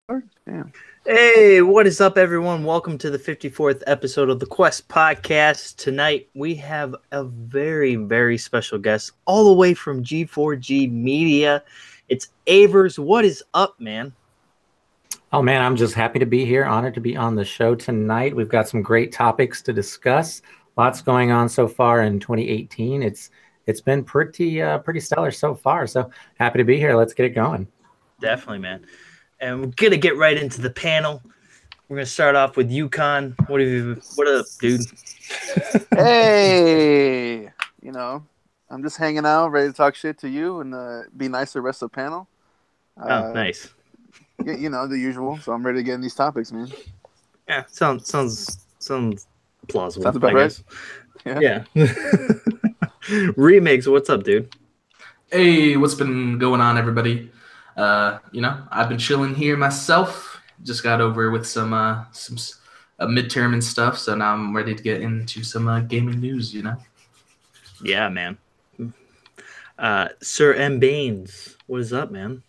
Damn. Hey, what is up, everyone? Welcome to the 54th episode of the Quest Podcast. Tonight, we have a very, very special guest all the way from G4G Media. It's AVERS. What is up, man? Oh, man, I'm just happy to be here. Honored to be on the show tonight. We've got some great topics to discuss. Lots going on so far in 2018. It's been pretty stellar so far. So happy to be here. Let's get it going. Definitely, man. And we're gonna get right into the panel. We're gonna start off with Yukon. What up, dude? Hey, I'm just hanging out, ready to talk shit to you and be nice to the rest of the panel. Oh, nice. The usual. So I'm ready to get in these topics, man. Yeah, sounds plausible. Sounds about right. Yeah. Remix, what's up, dude? Hey, what's been going on, everybody? I've been chilling here myself. Just got over with some midterm and stuff, so now I'm ready to get into some gaming news. Yeah, man. Sir M. Baines, what is up, man?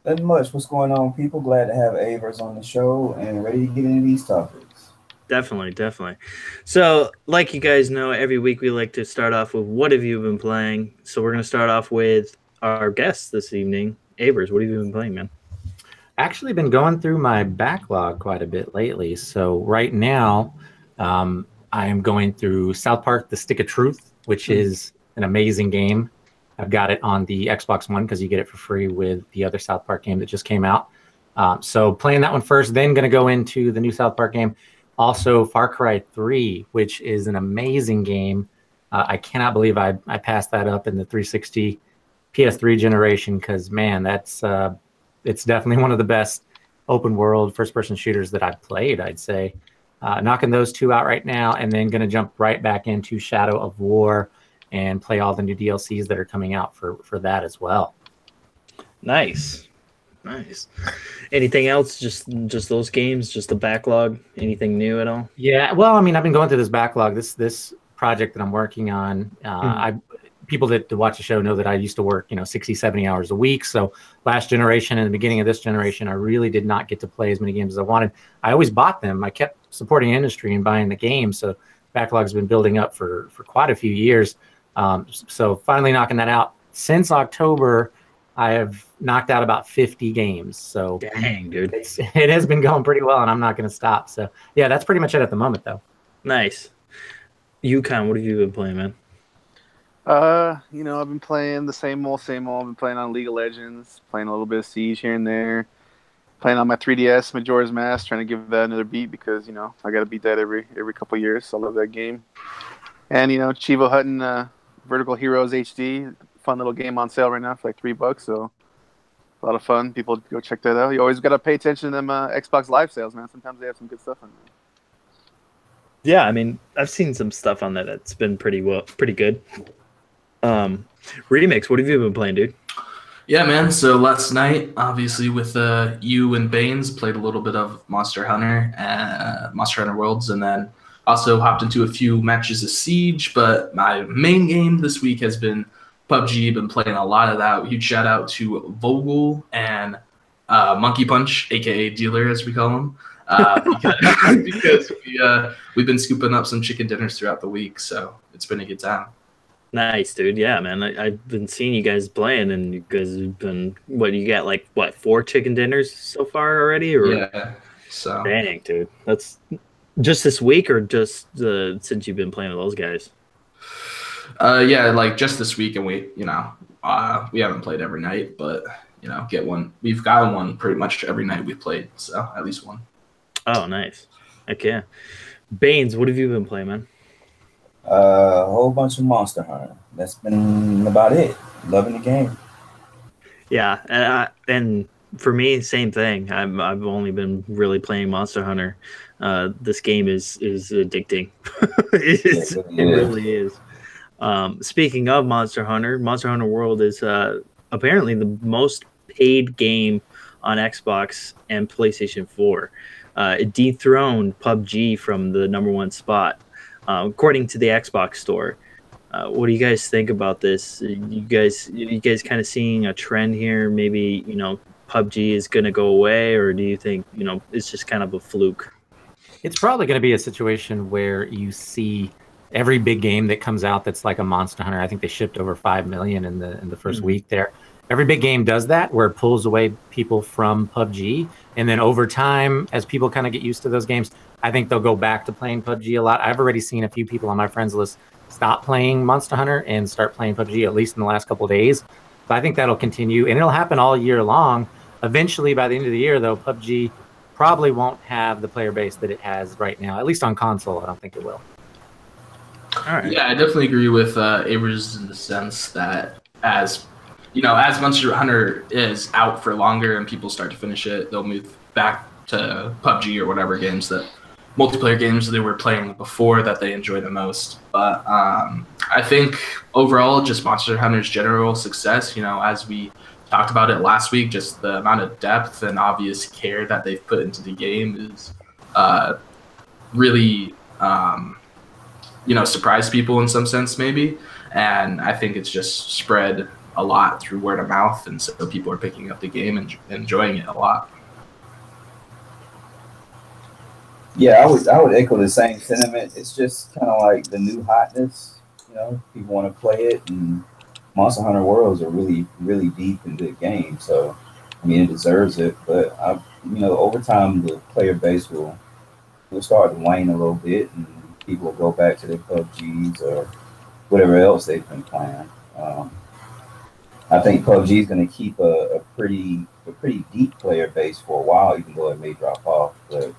Nothing much. What's going on, people? Glad to have AVERS on the show and ready to get into these topics. Definitely. So, like you guys know, every week we like to start off with what have you been playing? So we're going to start off with our guest this evening, AVERS. What have you been playing, man? Actually been going through my backlog quite a bit lately. So right now, I am going through South Park: The Stick of Truth, which is an amazing game. I've got it on the Xbox One because you get it for free with the other South Park game that just came out. So playing that one first, then going to go into the new South Park game. Also, Far Cry 3, which is an amazing game. I cannot believe I passed that up in the 360 PS3 generation because, man, it's definitely one of the best open world first-person shooters that I've played, I'd say. Knocking those two out right now, and then going to jump right back into Shadow of War and play all the new DLCs that are coming out for that as well. Nice. Anything else? Just those games? Just the backlog? Anything new at all? Yeah, well, I mean, I've been going through this backlog. This project that I'm working on, people that watch the show know that I used to work, 60, 70 hours a week. So last generation and the beginning of this generation, I really did not get to play as many games as I wanted. I always bought them. I kept supporting the industry and buying the games. So backlog's been building up for quite a few years. So finally knocking that out. Since October, I have knocked out about 50 games. So dang, dude, it has been going pretty well, and I'm not going to stop. So yeah, that's pretty much it at the moment, though. Nice. Yukon, what have you been playing, man? I've been playing the same old. I've been playing on League of Legends, playing a little bit of Siege here and there, playing on my 3DS Majora's Mask, trying to give that another beat because I got to beat that every couple years. So I love that game. And Chivo Hutton Vertical Heroes HD, fun little game on sale right now for like $3. So a lot of fun. People go check that out. You always got to pay attention to them Xbox Live sales, man. Sometimes they have some good stuff on there. Yeah, I mean, I've seen some stuff on that that's been pretty good. Remix, what have you been playing, dude? Yeah, man. So last night, obviously, with you and Baines, played a little bit of Monster Hunter Worlds, and then also hopped into a few matches of Siege. But my main game this week has been PUBG. Been playing a lot of that. Huge shout out to Vogel and Monkey Punch, aka Dealer, as we call him, because we've been scooping up some chicken dinners throughout the week. So it's been a good time. Nice, dude. Yeah, man. I've been seeing you guys playing, and you guys have been you got 4 chicken dinners so far already? Or yeah. So dang, dude. That's just this week, or just since you've been playing with those guys? Yeah, like just this week, and we haven't played every night, but get one. We've gotten one pretty much every night we've played, so at least one. Oh, nice. Okay. Baines, what have you been playing, man? A whole bunch of Monster Hunter. That's been about it. Loving the game. Yeah, and for me, same thing. I've only been really playing Monster Hunter. This game is addicting. It really is. Speaking of Monster Hunter World is apparently the most paid game on Xbox and PlayStation 4. It dethroned PUBG from the #1 spot, according to the Xbox store. What do you guys think about this? You guys kind of seeing a trend here? Maybe PUBG is going to go away, or do you think, you know, it's just kind of a fluke? It's probably going to be a situation where you see every big game that comes out that's like a Monster Hunter. I think they shipped over 5 million in the first week there. Every big game does that, where it pulls away people from PUBG. And then over time, as people kind of get used to those games, I think they'll go back to playing PUBG a lot. I've already seen a few people on my friends list stop playing Monster Hunter and start playing PUBG, at least in the last couple of days. So I think that'll continue, and it'll happen all year long. Eventually, by the end of the year, though, PUBG probably won't have the player base that it has right now, at least on console. I don't think it will. All right. Yeah, I definitely agree with AVERS in the sense that as Monster Hunter is out for longer and people start to finish it, they'll move back to PUBG or whatever games that multiplayer games they were playing before that they enjoy the most. But I think overall, just Monster Hunter's general success, you know, as we talked about it last week, just the amount of depth and obvious care that they've put into the game is really, you know, surprised people in some sense maybe. And I think it's just spread a lot through word of mouth, and so people are picking up the game and enjoying it a lot. Yeah, I would echo the same sentiment. It's just kind of like the new hotness. You know, people want to play it, and Monster Hunter Worlds are really, really deep and good game. So, I mean, it deserves it. But you know, over time, the player base will start to wane a little bit, and people will go back to their PUBGs or whatever else they've been playing. I think PUBG is going to keep a pretty deep player base for a while, even though it may drop off. But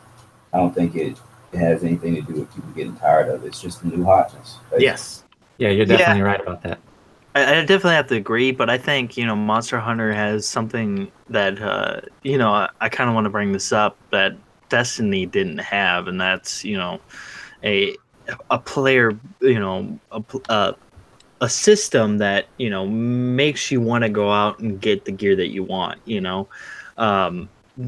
I don't think it has anything to do with people getting tired of it. It's just the new hotness. Basically. Yes. Yeah, you're definitely right about that. I definitely have to agree, but I think, you know, Monster Hunter has something that, you know, I kind of want to bring this up that Destiny didn't have, and that's, you know, a player, you know, a system that, you know, makes you want to go out and get the gear that you want, you know.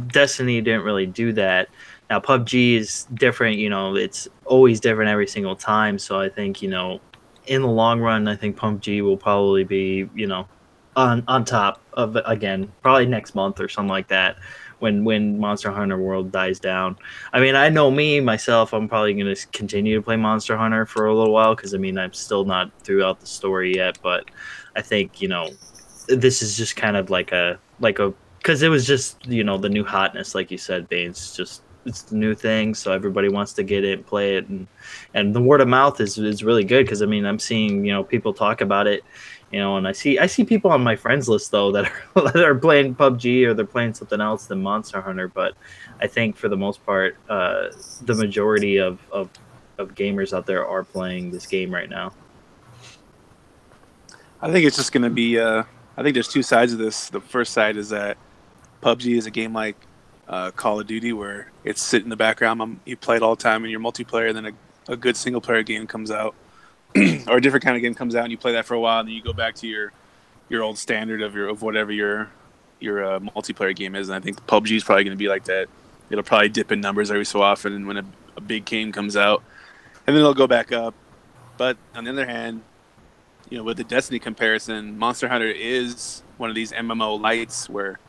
Destiny didn't really do that. Now, PUBG is different, you know, it's always different every single time. So I think, you know, in the long run, I think PUBG will probably be, you know, on top of it again, probably next month or something like that, when Monster Hunter World dies down. I mean, I know myself, I'm probably going to continue to play Monster Hunter for a little while because, I mean, I'm still not throughout the story yet. But I think, you know, this is just kind of like a because it was just, you know, the new hotness, like you said, Baines, just it's the new thing, so everybody wants to get it and play it, and the word of mouth is really good because, I mean, I'm seeing, you know, people talk about it, you know, and I see people on my friends list though that are playing PUBG or they're playing something else than Monster Hunter. But I think for the most part, the majority of gamers out there are playing this game right now. I think it's just going to be. I think there's two sides of this. The first side is that PUBG is a game like Call of Duty, where it's sit in the background. You play it all the time in your multiplayer, and then a good single player game comes out, or a different kind of game comes out, and you play that for a while, and then you go back to your old standard of whatever your multiplayer game is. And I think PUBG is probably going to be like that. It'll probably dip in numbers every so often, and when a big game comes out, and then it'll go back up. But on the other hand, you know, with the Destiny comparison, Monster Hunter is one of these MMO lights where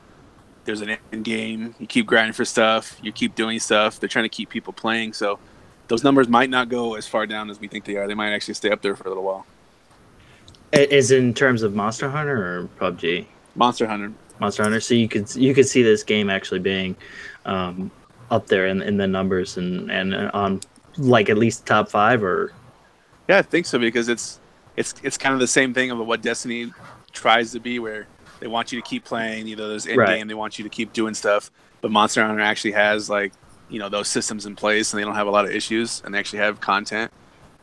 there's an end game. You keep grinding for stuff. You keep doing stuff. They're trying to keep people playing. So those numbers might not go as far down as we think they are. They might actually stay up there for a little while. Is in terms of Monster Hunter or PUBG? Monster Hunter. Monster Hunter. So you could see this game actually being up there in the numbers and on like at least top 5 or. Yeah, I think so, because it's kind of the same thing of what Destiny tries to be, where they want you to keep playing, you know, there's end game, they want you to keep doing stuff. But Monster Hunter actually has, like, you know, those systems in place, and they don't have a lot of issues, and they actually have content.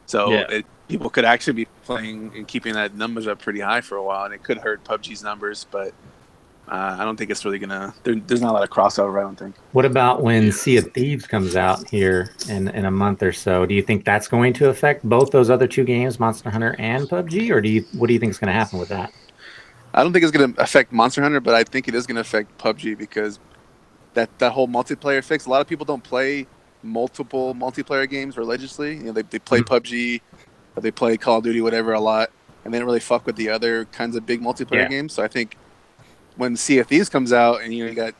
So people could actually be playing and keeping that numbers up pretty high for a while, and it could hurt PUBG's numbers, but I don't think it's really gonna. There's not a lot of crossover, I don't think. What about when Sea of Thieves comes out here in a month or so? Do you think that's going to affect both those other two games, Monster Hunter and PUBG, or what do you think is going to happen with that? I don't think it's going to affect Monster Hunter, but I think it is going to affect PUBG, because that whole multiplayer fix. A lot of people don't play multiple multiplayer games religiously. You know, they play PUBG, or they play Call of Duty, whatever, a lot, and they don't really fuck with the other kinds of big multiplayer games. So I think when Sea of Thieves comes out, and you got,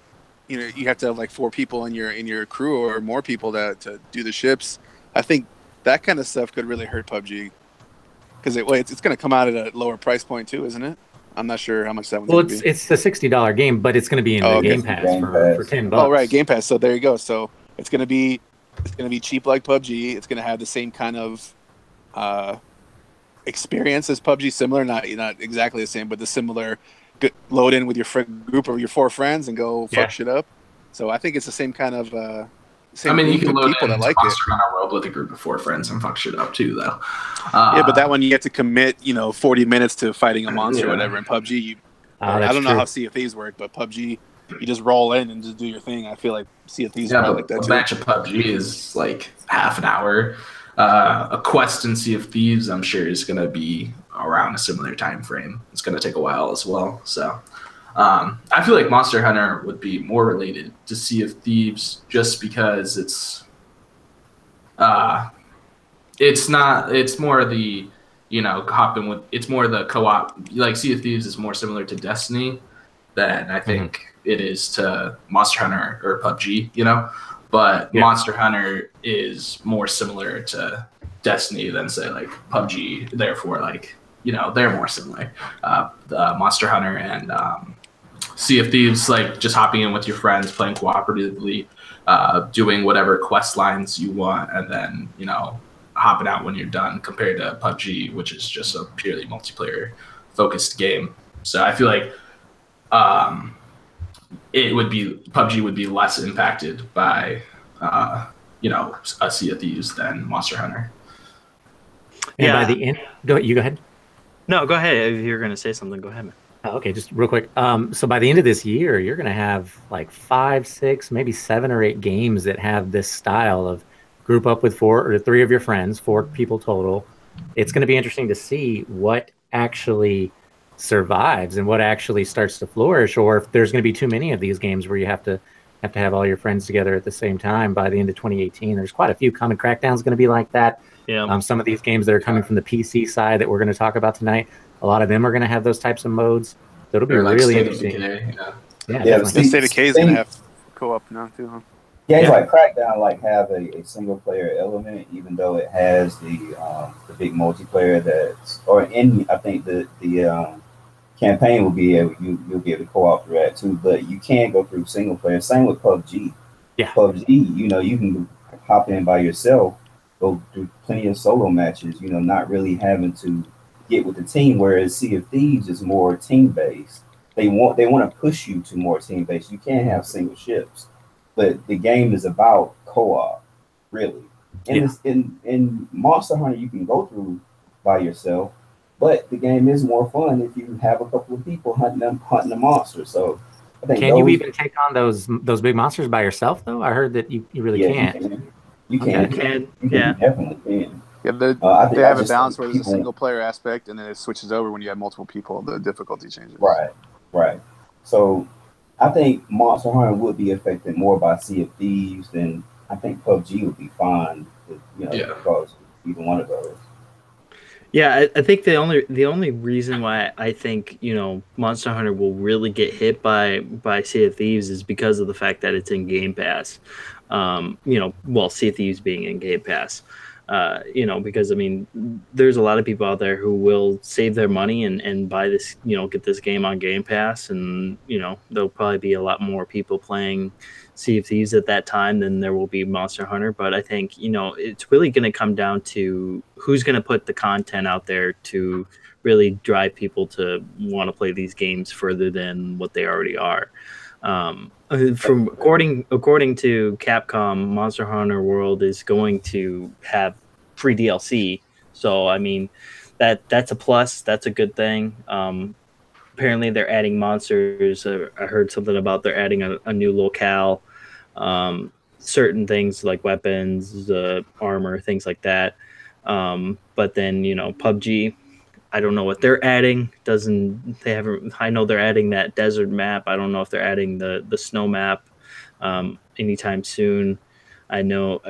you have to have like 4 people in your crew or more people to do the ships. I think that kind of stuff could really hurt PUBG because it's going to come out at a lower price point too, isn't it? I'm not sure how much that one's going to be. It's the $60 game, but it's going to be in the Game Pass for $10. Oh, right, Game Pass. So there you go. So it's going to be cheap like PUBG. It's going to have the same kind of experience as PUBG, similar, not exactly the same, but the similar. Load in with your group or your 4 friends and go fuck shit up. So I think it's the same kind of. You can load people in that like Monster Hunter World with a group of 4 friends and fuck shit up too, though. Yeah, but that one you have to commit, 40 minutes to fighting a monster or whatever. In PUBG, I don't know how Sea of Thieves work, but PUBG, you just roll in and just do your thing. I feel like Sea of Thieves is like that too. A match of PUBG is like half an hour. A quest in Sea of Thieves, I'm sure, is going to be around a similar time frame. It's going to take a while as well. So I feel like Monster Hunter would be more related to Sea of Thieves just because it's not, it's more the, hopping with, it's more the co-op. Like Sea of Thieves is more similar to Destiny than I think it is to Monster Hunter or PUBG, but Monster Hunter is more similar to Destiny than say like PUBG. Therefore, like, they're more similar. The Monster Hunter and Sea of Thieves, like just hopping in with your friends, playing cooperatively, doing whatever quest lines you want, and then, hopping out when you're done, compared to PUBG, which is just a purely multiplayer focused game. So I feel like PUBG would be less impacted by a Sea of Thieves than Monster Hunter. And by the end, go ahead. No, go ahead. If you're going to say something, go ahead, man. Okay, just real quick. So by the end of this year, you're going to have like 5, 6, maybe 7 or 8 games that have this style of group up with 4 or 3 of your friends, 4 people total. It's going to be interesting to see what actually survives and what actually starts to flourish, or if there's going to be too many of these games where you have to have all your friends together at the same time by the end of 2018. There's quite a few coming. Crackdown's going to be like that. Yeah. Some of these games that are coming from the PC side that we're going to talk about tonight, a lot of them are going to have those types of modes. So it'll be really interesting. The State of Decay is going to have co-op now too, huh? Games like Crackdown have a single player element, even though it has the big multiplayer I think the campaign will be you'll be able to co-op through that too, but you can go through single player. Same with PUBG. Yeah. PUBG, you can hop in by yourself, go through plenty of solo matches, not really having to get with the team, whereas Sea of Thieves is more team based. They want to push you to more team based. You can't have single ships, but the game is about co-op, really. In Monster Hunter, you can go through by yourself, but the game is more fun if you have a couple of people hunting the monster. So I think you even take on those big monsters by yourself though? I heard that you really can't. You can. You definitely can. Yeah, they have a balance where there's a single player aspect, and then it switches over when you have multiple people. The difficulty changes. Right. So I think Monster Hunter would be affected more by Sea of Thieves than I think PUBG would be fine. Because either one of those. Yeah, I think the only reason why I think Monster Hunter will really get hit by Sea of Thieves is because of the fact that it's in Game Pass. Sea of Thieves being in Game Pass. Because there's a lot of people out there who will save their money and buy this, get this game on Game Pass, and there'll probably be a lot more people playing Sea of Thieves at that time than there will be Monster Hunter. But I think it's really going to come down to who's going to put the content out there to really drive people to want to play these games further than what they already are. From according to Capcom, Monster Hunter World is going to have free DLC. So that's a plus. That's a good thing. Apparently they're adding monsters. I heard something about they're adding a new locale, certain things like weapons, armor, things like that. But then PUBG, I don't know what they're adding. I know they're adding that desert map. I don't know if they're adding the snow map anytime soon. I know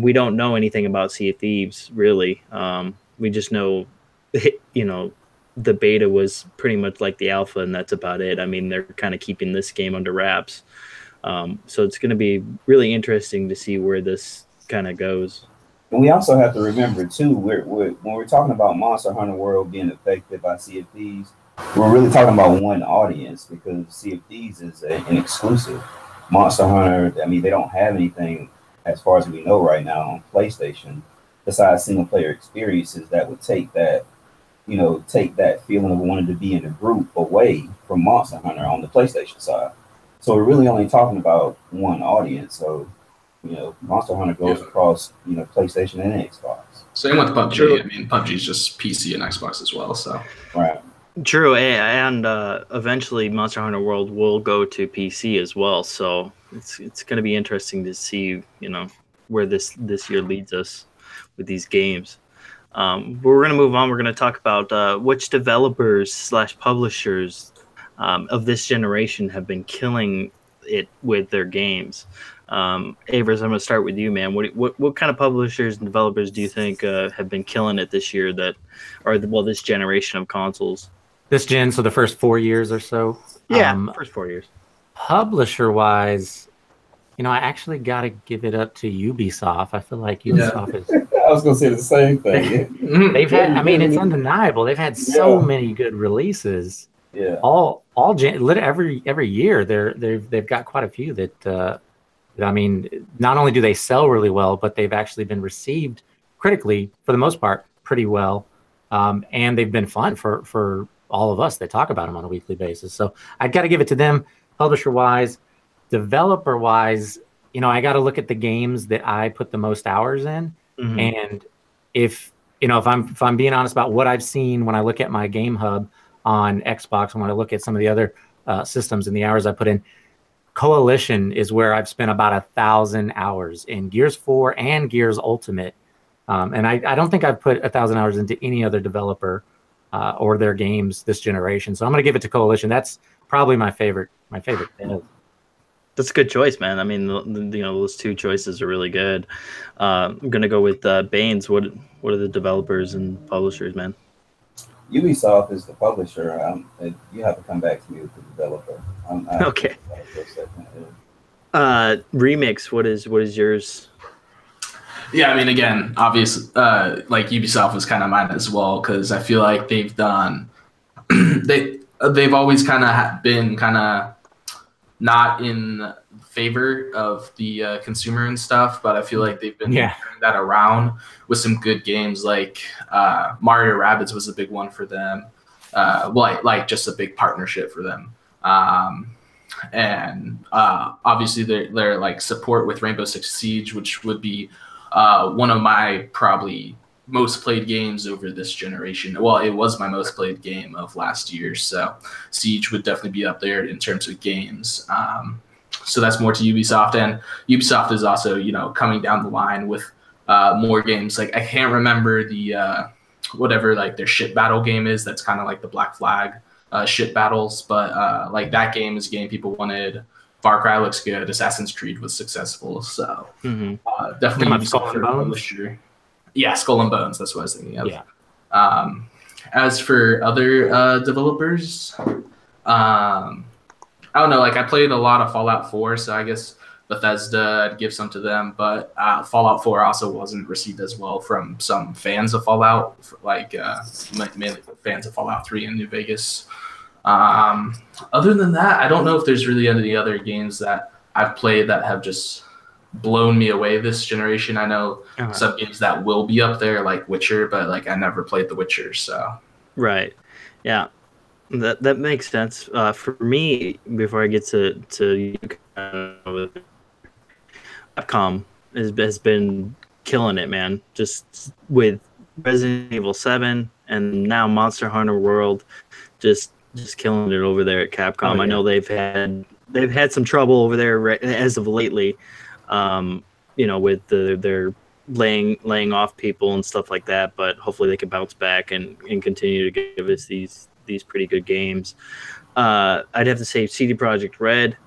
we don't know anything about Sea of Thieves really. We just know, the beta was pretty much like the alpha, and that's about it. I mean, they're kind of keeping this game under wraps. So it's going to be really interesting to see where this kind of goes. And we also have to remember too, when we're talking about Monster Hunter World being affected by Sea of Thieves, we're really talking about one audience, because Sea of Thieves is an exclusive. Monster Hunter, I mean, they don't have anything, as far as we know right now, on PlayStation besides single player experiences that would take that feeling of wanting to be in a group away from Monster Hunter on the PlayStation side. So we're really only talking about one audience. So, Monster Hunter goes across, PlayStation and Xbox. Same with PUBG. I mean, PUBG is just PC and Xbox as well. So right. True, and eventually Monster Hunter World will go to PC as well. So it's going to be interesting to see, where this year leads us with these games. But we're going to move on. We're going to talk about which developers / publishers of this generation have been killing it with their games. Avers, I'm going to start with you, man. What kind of publishers and developers do you think have been killing it this year this generation of consoles? This gen, so the first 4 years or so? Yeah, first 4 years. Publisher-wise, I actually got to give it up to Ubisoft. I feel like Ubisoft is... I was going to say the same thing. They've had, I mean, it's undeniable. They've had so many good releases. Yeah. Every year, they've got quite a few that, I mean, not only do they sell really well, but they've actually been received critically, for the most part, pretty well. And they've been fun for all of us that talk about them on a weekly basis. So I got to give it to them, publisher-wise. Developer-wise, I got to look at the games that I put the most hours in. Mm-hmm. And if I'm being honest about what I've seen when I look at my Game Hub on Xbox and when I look at some of the other systems and the hours I put in, Coalition is where I've spent about 1,000 hours in Gears 4 and Gears Ultimate. And I don't think I've put 1,000 hours into any other developer or their games this generation. So I'm going to give it to Coalition. That's probably my favorite. That's a good choice, man. I mean, those two choices are really good. I'm going to go with Baines. What are the developers and publishers, man? Ubisoft is the publisher. You have to come back to me with the developer. Okay. Remix, what is yours? Yeah, I mean, again, obviously, like Ubisoft was kind of mine as well, because I feel like they've done, they've always kind of been kind of not in favor of the consumer and stuff, but I feel like they've been turning that around with some good games. Like Mario Rabbids was a big one for them. Like just a big partnership for them. And obviously their like support with Rainbow Six Siege, which would be one of my probably most played games over this generation. Well, it was my most played game of last year, so Siege would definitely be up there in terms of games. So that's more to Ubisoft, and Ubisoft is also coming down the line with more games. Like I can't remember the whatever like their ship battle game is. That's kind of like the Black Flag ship battles, but like that game is a game people wanted. Far Cry looks good. Assassin's Creed was successful, so definitely Ubisoft for publisher. Yeah, Skull and Bones. That's what I was thinking of. Yeah. As for other developers, I don't know. Like I played a lot of Fallout 4, so I guess Bethesda, I'd give some to them. But Fallout 4 also wasn't received as well from some fans of Fallout, like mainly fans of Fallout 3 in New Vegas. Other than that, I don't know if there's really any other games that I've played that have just blown me away this generation. I know some games that will be up there, like Witcher, but like I never played The Witcher, so. Right. Yeah. That makes sense. For me, before I get to Capcom has been killing it, man. Just with Resident Evil 7 and now Monster Hunter World, just killing it over there at Capcom. I know they've had some trouble over there as of lately, with their laying off people and stuff like that. But hopefully they can bounce back and continue to give us these pretty good games. I'd have to say CD Projekt Red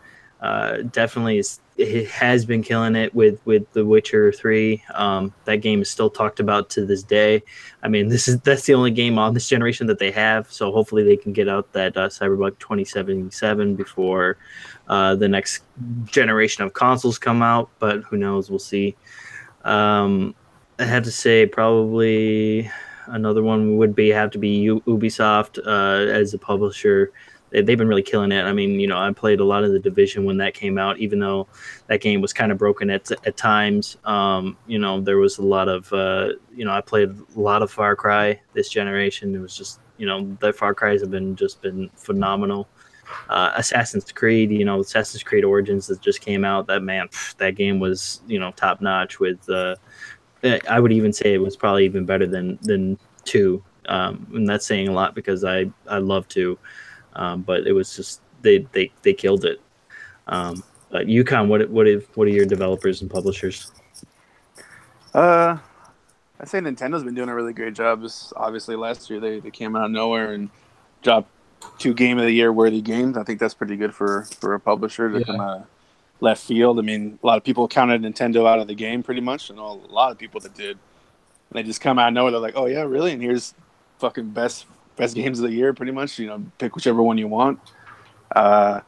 definitely it has been killing it with The Witcher 3. That game is still talked about to this day. I mean, that's the only game on this generation that they have. So hopefully they can get out that Cyberpunk 2077 before the next generation of consoles come out. But who knows? We'll see. I have to say probably another one would have to be Ubisoft as a publisher. They've been really killing it. I mean, I played a lot of The Division when that came out, even though that game was kind of broken at times. There was a lot of, I played a lot of Far Cry this generation. It was just, the Far Cries have been phenomenal. Assassin's Creed, Assassin's Creed Origins that just came out. That game was, top notch. With, I would even say it was probably even better than 2. And that's saying a lot because I love 2. But it was just they killed it. But Yukon, what are your developers and publishers? I'd say Nintendo's been doing a really great job. Just obviously last year they came out of nowhere and dropped 2 Game of the Year worthy games. I think that's pretty good for a publisher to come out of left field. I mean, a lot of people counted Nintendo out of the game pretty much. I know a lot of people that did. And they just come out of nowhere. They're like, oh yeah, really? And here's fucking best games of the year, pretty much. Pick whichever one you want. But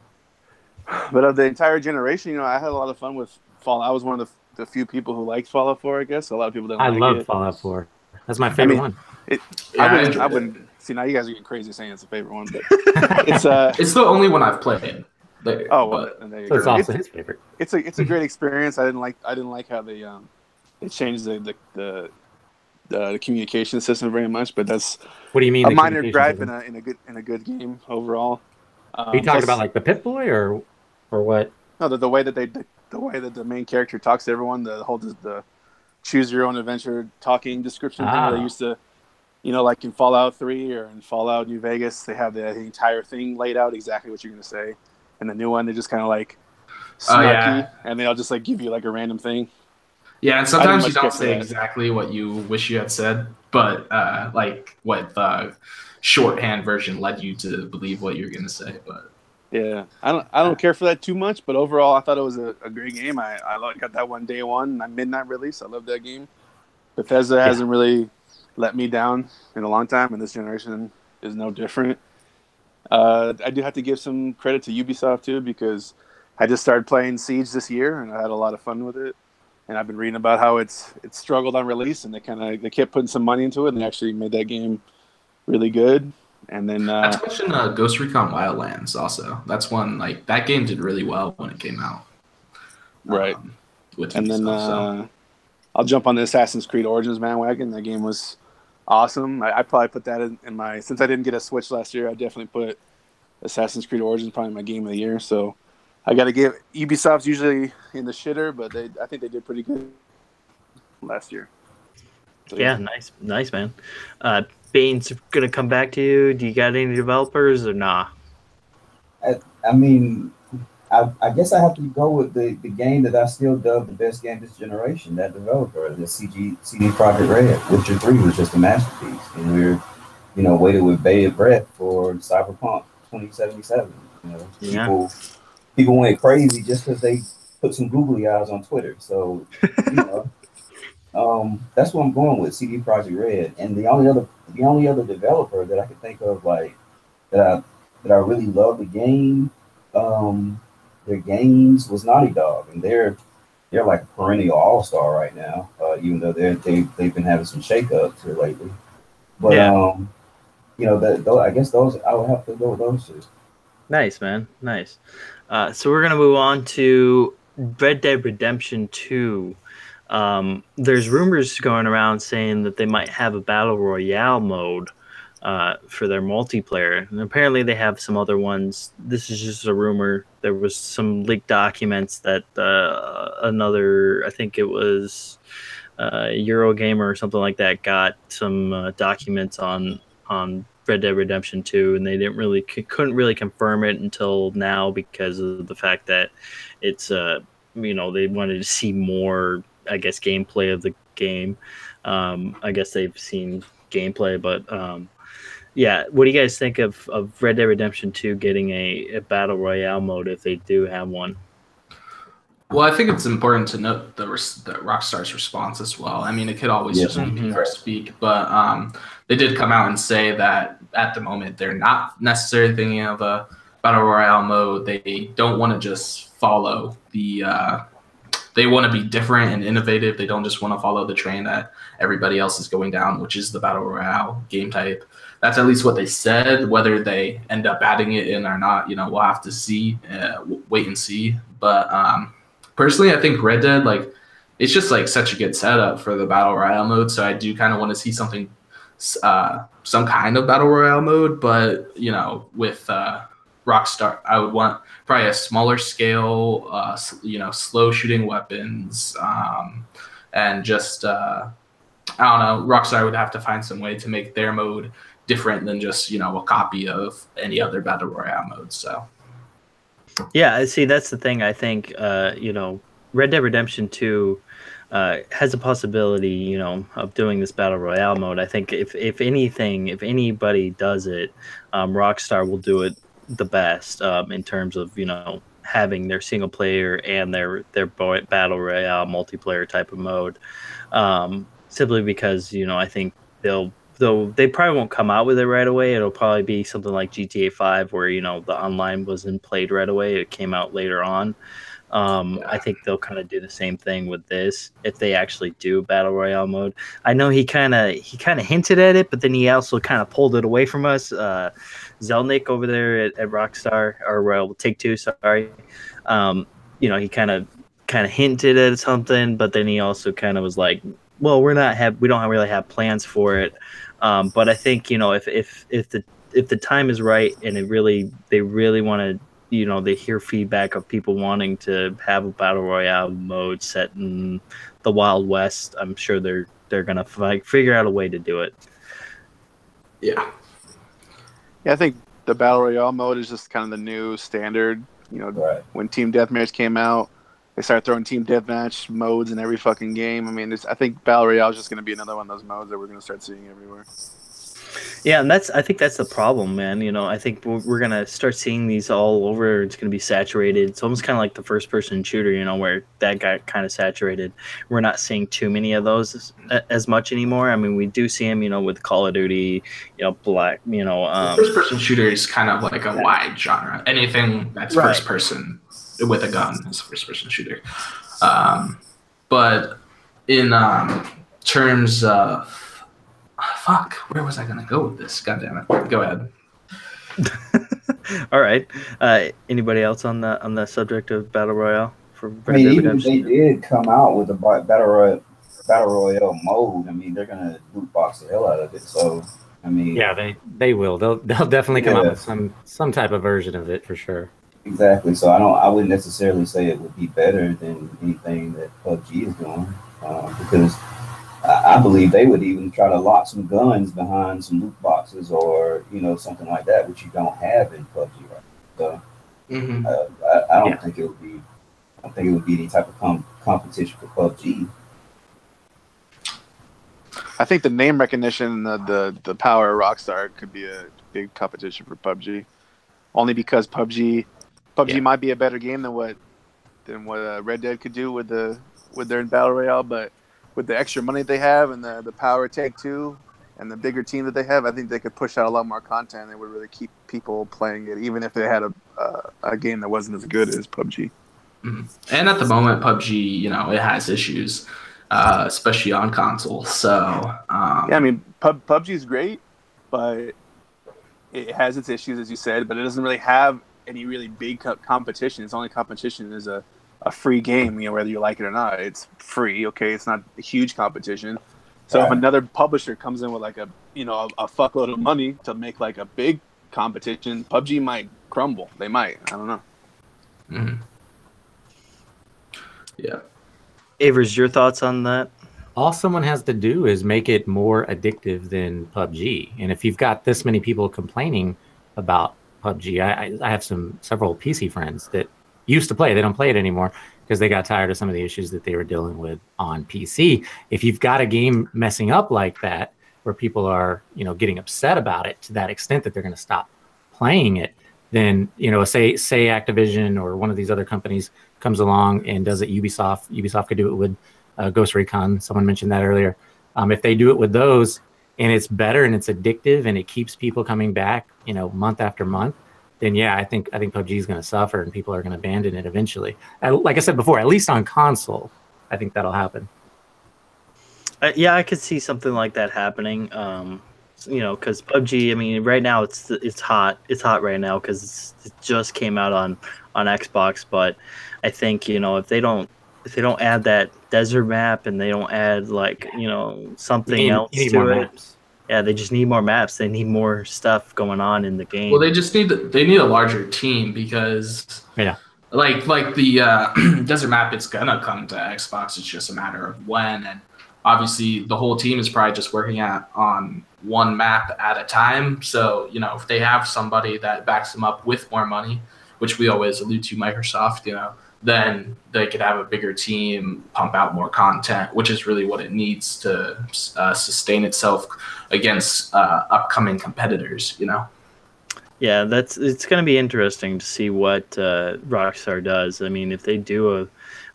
of the entire generation, I had a lot of fun with Fallout. I was one of the few people who liked Fallout 4, I guess. A lot of people didn't like it. I love Fallout 4. That's my favorite one. I wouldn't see, now you guys are getting crazy saying it's a favorite one, but it's the only one I've played. There you go. It's also his favorite. It's a great experience. I didn't like how they changed the communication system very much, but that's what do you mean a minor gripe in a good game overall. Are you talking about like the Pip-Boy or what? No, the way that the main character talks to everyone, the choose your own adventure talking description thing that they used to, like in Fallout 3 or in Fallout New Vegas, they have the entire thing laid out exactly what you're going to say. And the new one, they just kind of like snarky, and they'll just like give you like a random thing. Yeah, and sometimes you don't say exactly what you wish you had said, but like what the shorthand version led you to believe what you're going to say. But yeah, I don't care for that too much, but overall, I thought it was a great game. I got that one day one, midnight release. I love that game. Bethesda hasn't really let me down in a long time, and this generation is no different. I do have to give some credit to Ubisoft too, because I just started playing Siege this year, and I had a lot of fun with it. And I've been reading about how it's struggled on release, and they kept putting some money into it, and they actually made that game really good. And then not to mention Ghost Recon Wildlands also. That's one that game did really well when it came out. Right. I'll jump on the Assassin's Creed Origins bandwagon. That game was awesome. I probably put that in my, since I didn't get a Switch last year, I definitely put Assassin's Creed Origins probably my game of the year. So I got to give Ubisoft's usually in the shitter, but I think they did pretty good last year. So, yeah, nice man. Bane's gonna come back to you. Do you got any developers or nah? I mean, I guess I have to go with the game that I still dub the best game this generation. That developer, the CD Projekt Red. Witcher 3 was just a masterpiece, and we're waiting with bated breath for Cyberpunk 2077. People went crazy just because they put some googly eyes on Twitter. So that's what I'm going with, CD Projekt Red. And the only other developer that I could think of that I really love the game, their games was Naughty Dog, and they're like a perennial all-star right now, even though they've been having some shakeups here lately. But I guess I would have to go with those two. Nice, man. Nice. So we're gonna move on to Red Dead Redemption 2. There's rumors going around saying that they might have a battle royale mode for their multiplayer, and apparently they have some other ones. This is just a rumor. There was some leaked documents that I think it was Eurogamer or something like that, got some documents on Red Dead Redemption 2, and they couldn't really confirm it until now because of the fact that it's they wanted to see more, I guess, gameplay of the game. I guess they've seen gameplay, but what do you guys think of Red Dead Redemption 2 getting a battle royale mode if they do have one? Well, I think it's important to note the Rockstar's response as well. I mean, it could always just be the first speak, but they did come out and say that at the moment they're not necessarily thinking of a battle royale mode. They don't want to just follow the. They want to be different and innovative. They don't just want to follow the train that everybody else is going down, which is the battle royale game type. That's at least what they said. Whether they end up adding it in or not, we'll have to see. Wait and see. But personally, I think Red Dead, it's just such a good setup for the battle royale mode. So I do kind of want to see something, some kind of battle royale mode. But with Rockstar, I would want probably a smaller scale, slow shooting weapons, and just I don't know. Rockstar would have to find some way to make their mode different than just a copy of any other battle royale mode. So. Yeah, see, that's the thing. I think, Red Dead Redemption 2 has a possibility, of doing this battle royale mode. I think if anything, if anybody does it, Rockstar will do it the best in terms of, having their single player and their battle royale multiplayer type of mode. Simply because, I think though they probably won't come out with it right away. It'll probably be something like GTA 5 where, the online wasn't played right away. It came out later on. I think they'll kind of do the same thing with this if they actually do battle royale mode. I know he kind of hinted at it, but then he also kind of pulled it away from us. Zelnick over there at Rockstar, or Take-Two, sorry. He kind of hinted at something, but then he also kind of was like, well, we don't really have plans for it. But I think, if the time is right and they really want to, they hear feedback of people wanting to have a battle royale mode set in the Wild West, I'm sure they're gonna figure out a way to do it. Yeah. Yeah, I think the battle royale mode is just kind of the new standard. Right. When Team Deathmatch came out, they started throwing Team Deathmatch modes in every fucking game. I mean, I think battle royale is just going to be another one of those modes that we're going to start seeing everywhere. Yeah, and I think that's the problem, man. I think we're gonna start seeing these all over. It's gonna be saturated. It's almost kind of like the first-person shooter, where that got kind of saturated. We're not seeing too many of those as much anymore. I mean, we do see them, with Call of Duty, Black, First-person shooter is kind of like a wide genre. Anything that's Right. first-person with a gun is a first-person shooter. But in terms of fuck, where was I going to go with this? God damn it. Go ahead. All right. Anybody else on the subject of battle royale for Red Dead even if Redemption? they did come out with a battle royale mode, I mean, they're gonna loot box the hell out of it. So, I mean, yeah, they will. They'll definitely come out with some type of version of it for sure. Exactly. So I wouldn't necessarily say it would be better than anything that PUBG is doing, because I believe they would even try to lock some guns behind some loot boxes or something like that, which you don't have in PUBG right now. So I don't think it would be. I don't think it would be any type of competition for PUBG. I think the name recognition, the power of Rockstar could be a big competition for PUBG, only because PUBG might be a better game than what Red Dead could do with their battle royale, but with the extra money they have and the power of Take-Two and the bigger team that they have, I think they could push out a lot more content and it would really keep people playing it, even if they had a game that wasn't as good as PUBG. Mm-hmm. And at the moment, PUBG, it has issues, especially on console. So yeah, I mean, PUBG is great, but it has its issues, as you said. But it doesn't really have any really big competition. Its only competition is a free game. Whether you like it or not, it's free. Okay, it's not a huge competition. So if another publisher comes in with a fuckload of money to make a big competition, PUBG might crumble. They might. I don't know. Mm-hmm. Yeah. Avers, your thoughts on that? All someone has to do is make it more addictive than PUBG. And if you've got this many people complaining about PUBG, I have several PC friends that used to play. They don't play it anymore because they got tired of some of the issues that they were dealing with on PC. If you've got a game messing up like that, where people are, getting upset about it to that extent that they're going to stop playing it, then, say Activision or one of these other companies comes along and does it, Ubisoft could do it with Ghost Recon. Someone mentioned that earlier. If they do it with those, and it's better and it's addictive and it keeps people coming back, month after month, then yeah, I think PUBG is going to suffer and people are going to abandon it eventually. Like I said before, at least on console, I think that'll happen. Yeah, I could see something like that happening. Because PUBG, I mean, right now it's hot. It's hot right now because it just came out on Xbox. But I think if they don't add that desert map and they don't add something else to it. Maps. Yeah, they just need more maps. They need more stuff going on in the game. Well, they need a larger team because like the desert map, it's gonna come to Xbox. It's just a matter of when. And obviously, the whole team is probably just working on one map at a time. So if they have somebody that backs them up with more money, which we always allude to, Microsoft, then they could have a bigger team, pump out more content, which is really what it needs to sustain itself against upcoming competitors, Yeah, it's going to be interesting to see what Rockstar does. I mean, if they do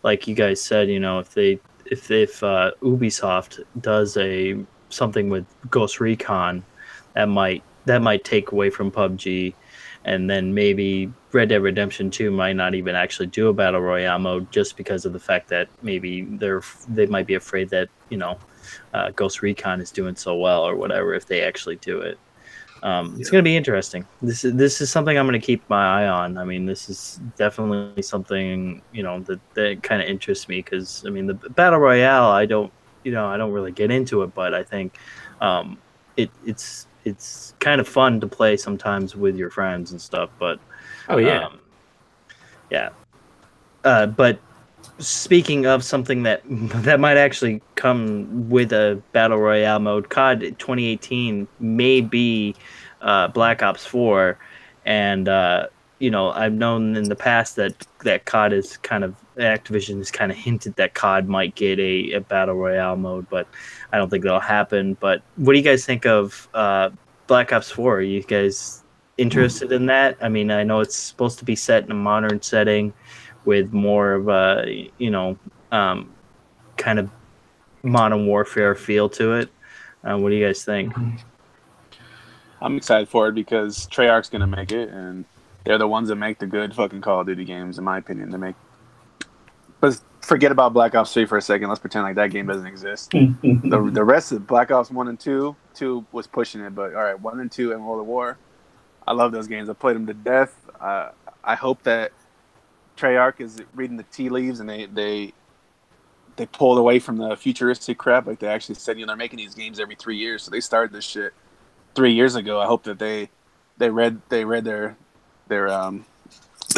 like you guys said, if Ubisoft does something with Ghost Recon, that might take away from PUBG. And then maybe Red Dead Redemption 2 might not even actually do a battle royale mode just because of the fact that maybe they might be afraid that Ghost Recon is doing so well or whatever if they actually do it. It's going to be interesting. This is something I'm going to keep my eye on. I mean, this is definitely something that kind of interests me because I mean the battle royale I don't really get into it, but I think it's kind of fun to play sometimes with your friends and stuff. But but speaking of something that might actually come with a battle royale mode, COD 2018 may be Black Ops 4, and I've known in the past that COD is Activision has kind of hinted that COD might get a battle royale mode, but I don't think that'll happen. But what do you guys think of Black Ops 4? Are you guys interested in that? I mean, I know it's supposed to be set in a modern setting with more of a kind of Modern Warfare feel to it. What do you guys think? I'm excited for it because Treyarch's gonna make it, and they're the ones that make the good fucking Call of Duty games, in my opinion. But forget about Black Ops 3 for a second. Let's pretend like that game doesn't exist. The rest of Black Ops 1 and 2 was pushing it, but all right, 1 and 2 and World of War, I love those games. I played them to death. I hope that Treyarch is reading the tea leaves and they pulled away from the futuristic crap. Like they actually said, they're making these games every 3 years, so they started this shit 3 years ago. I hope that they read their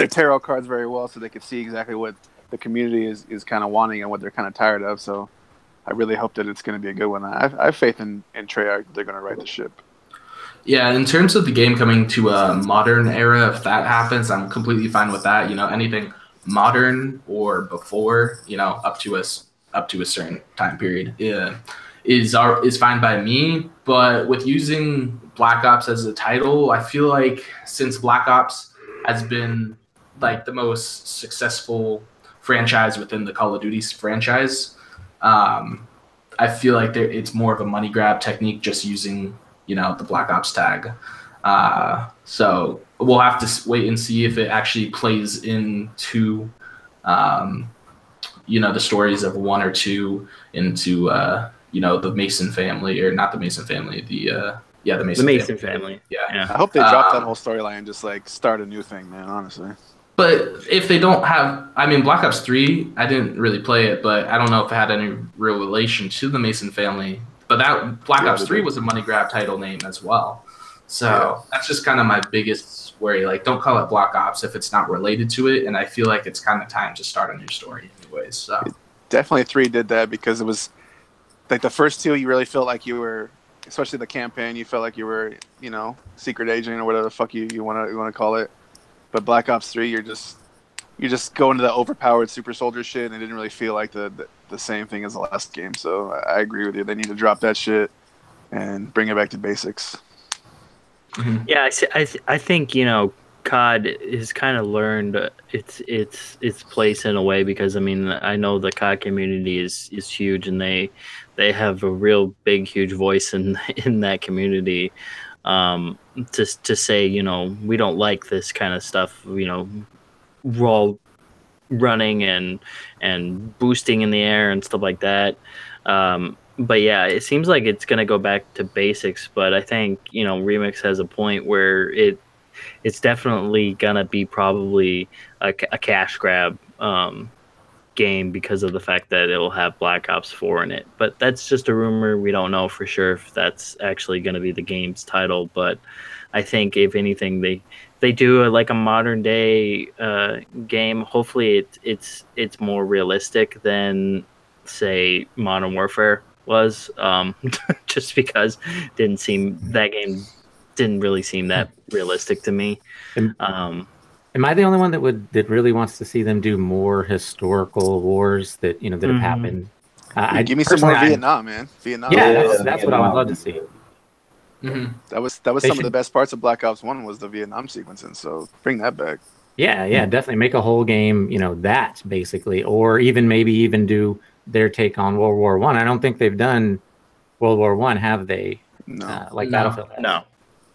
tarot cards very well, so they could see exactly what the community is kind of wanting and what they're kind of tired of. So I really hope that it's going to be a good one. I have faith in Treyarch. They're going to right the ship. Yeah, in terms of the game coming to a modern era, if that happens, I'm completely fine with that. Anything modern or before, up to a certain time period, is fine by me. But with using Black Ops as a title, I feel like since Black Ops has been like the most successful franchise within the Call of Duty franchise, I feel like it's more of a money grab technique just using the Black Ops tag. So we'll have to wait and see if it actually plays into the stories of 1 or 2 into the Mason family, or not the Mason family, the Mason family. Yeah. I hope they drop that whole storyline and just like start a new thing, man, honestly. But if they don't have, I mean, Black Ops 3, I didn't really play it, but I don't know if it had any real relation to the Mason family. But that Black Ops 3 was a money grab title name as well. So that's just kind of my biggest worry. Like, don't call it Black Ops if it's not related to it. And I feel like it's kind of time to start a new story anyways. So definitely 3 did that because it was like the first 2, you really felt like you were, especially the campaign, you felt like you were, secret agent or whatever the fuck you want to call it. But Black Ops 3, you're just going to the overpowered super soldier shit, and it didn't really feel like the same thing as the last game. So I agree with you. They need to drop that shit and bring it back to basics. Yeah, I think COD has kind of learned its place in a way, because I mean, I know the COD community is huge, and they have a real big huge voice in that community, to say, you know, we don't like this kind of stuff, you know, raw running and boosting in the air and stuff like that. But yeah, it seems like it's gonna go back to basics. But I think, you know, Remix has a point where it's definitely gonna be probably a cash grab game, because of the fact that it'll have Black Ops 4 in it. But that's just a rumor. We don't know for sure if that's actually going to be the game's title. But I think if anything, they do like a modern day game. Hopefully, it's more realistic than, say, Modern Warfare was. Just because that game didn't really seem that realistic to me. Am I the only one that really wants to see them do more historical wars that that have happened? Give me some more Vietnam, man. Vietnam. Yeah, that's what I would love to see. Mm-hmm. That was some of the best parts of Black Ops 1 was the Vietnam sequences. So bring that back. Yeah, definitely make a whole game, that basically, or maybe even do their take on World War One. I don't think they've done World War One, have they? No, like Battlefield. No.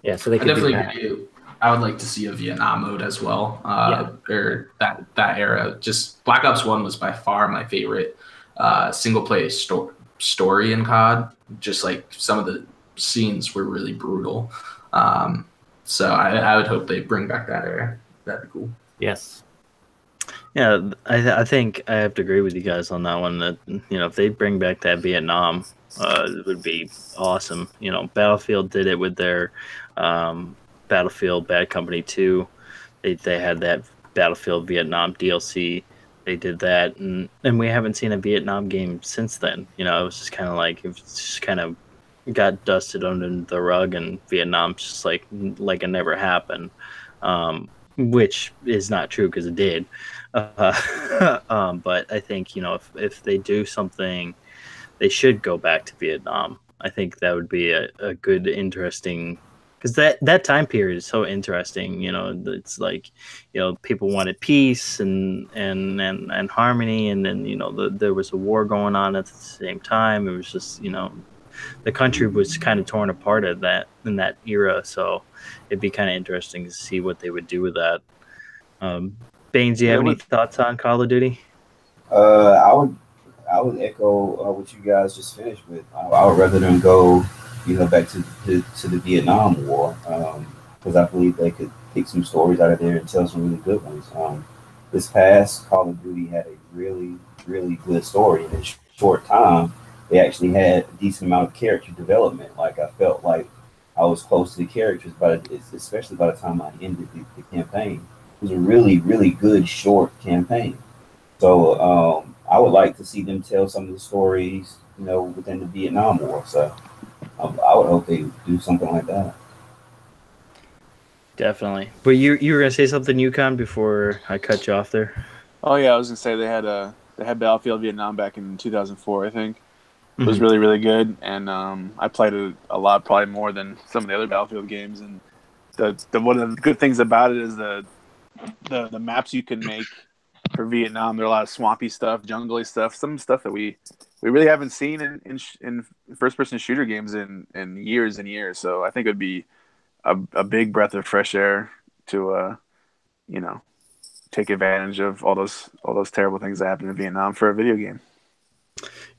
Yeah, so they could definitely do that. agree. I would like to see a Vietnam mode as well, or that era. Just Black Ops 1 was by far my favorite single player story in COD. Just like some of the scenes were really brutal. So I would hope they bring back that era. That'd be cool. Yes. Yeah, I think I have to agree with you guys on that one. That if they bring back that Vietnam, it would be awesome. Battlefield did it with their Battlefield Bad Company 2. They had that Battlefield Vietnam DLC. They did that, and we haven't seen a Vietnam game since then. It was just kind of like it just kind of got dusted under the rug, and Vietnam's just like it never happened, which is not true because it did. But I think if they do something, they should go back to Vietnam. I think that would be a good, interesting, because that time period is so interesting. It's like people wanted peace and harmony, and then there was a war going on at the same time. It was just the country was kind of torn apart in that era. So it'd be kind of interesting to see what they would do with that. Baines, do you have any thoughts on Call of Duty? I would echo what you guys just finished with. I would rather them go, back to the Vietnam War, because I believe they could pick some stories out of there and tell some really good ones. This past Call of Duty had a really, really good story. In a short time, they actually had a decent amount of character development. Like, I felt like I was close to the characters, especially by the time I ended the campaign. It was a really, really good short campaign. So I would like to see them tell some of the stories, within the Vietnam War. So I would hope they do something like that. Definitely. But you were gonna say something, Yukon, before I cut you off there? Oh yeah, I was gonna say they had Battlefield Vietnam back in 2004, I think. It was really, really good, and I played it a lot, probably more than some of the other Battlefield games. And one of the good things about it is the maps you can make for Vietnam. There are a lot of swampy stuff, jungly stuff, some stuff that we really haven't seen in first-person shooter games in years and years. So I think it would be a big breath of fresh air to take advantage of all those terrible things that happened in Vietnam for a video game.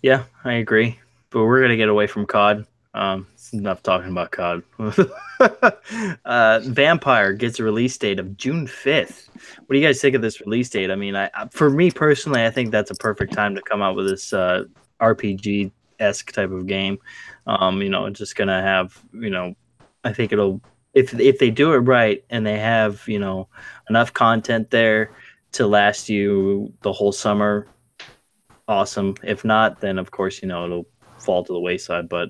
Yeah, I agree. But we're gonna get away from COD. It's enough talking about COD. Vampire gets a release date of June 5th. What do you guys think of this release date? I mean, for me personally, I think that's a perfect time to come out with this RPG-esque type of game. It's just gonna have, I think it'll, if they do it right and they have, enough content there to last you the whole summer, awesome. If not, then of course, it'll fall to the wayside. But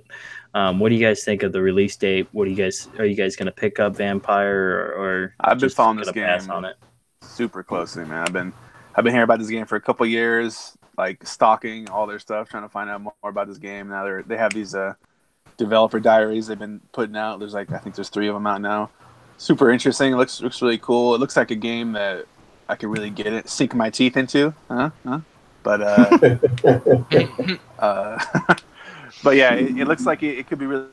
what do you guys think of the release date? Are you guys going to pick up Vampire, or I've been following this game pass on it super closely, man. I've been hearing about this game for a couple of years, like stalking all their stuff, trying to find out more about this game. Now they have these developer diaries they've been putting out. I think there's 3 of them out now. super interesting. It looks really cool. It looks like a game that I could really sink my teeth into. But but yeah, it looks like it could be really.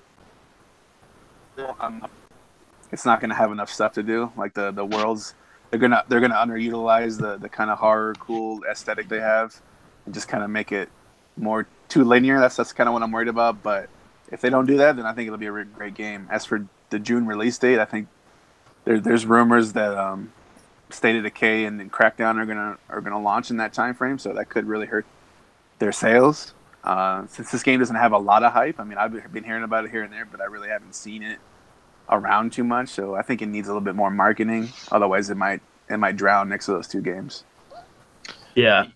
It's not going to have enough stuff to do. Like the worlds, they're gonna underutilize the kind of horror cool aesthetic they have, and just kind of make it more too linear. That's kind of what I'm worried about. But if they don't do that, then I think it'll be a great game. As for the June release date, I think there's rumors that State of Decay and Crackdown are gonna launch in that time frame, so that could really hurt their sales. Since this game doesn't have a lot of hype, I mean, I've been hearing about it here and there, but I really haven't seen it around too much. So I think it needs a little bit more marketing. Otherwise, it might drown next to those two games. Yeah.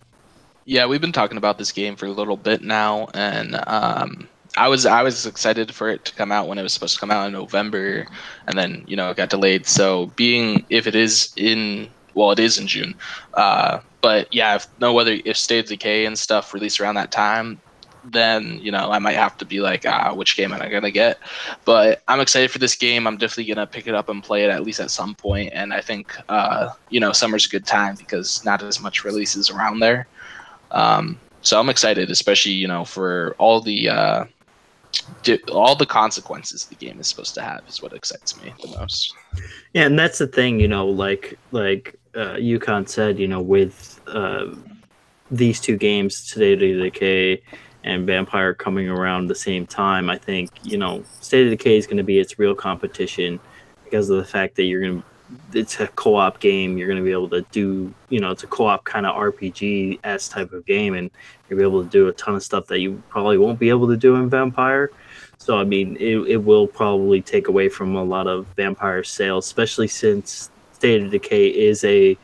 Yeah, we've been talking about this game for a little bit now, and I was excited for it to come out when it was supposed to come out in November, and then it got delayed. So it is in June, but yeah, if State of Decay and stuff release around that time, then I might have to be like, which game am I gonna get? But I'm excited for this game. I'm definitely gonna pick it up and play it at least at some point. And I think summer's a good time because not as much releases around there. So I'm excited, especially for all the consequences the game is supposed to have is what excites me the most. Yeah, and that's the thing, like Yukon said, with these two games, State of Decay and Vampire coming around the same time, I think, State of Decay is going to be its real competition because of the fact that it's a co-op game. You're going to be able to do, it's a co-op kind of RPG-esque type of game, and you'll be able to do a ton of stuff that you probably won't be able to do in Vampire. So, I mean, it will probably take away from a lot of Vampire sales, especially since State of Decay is an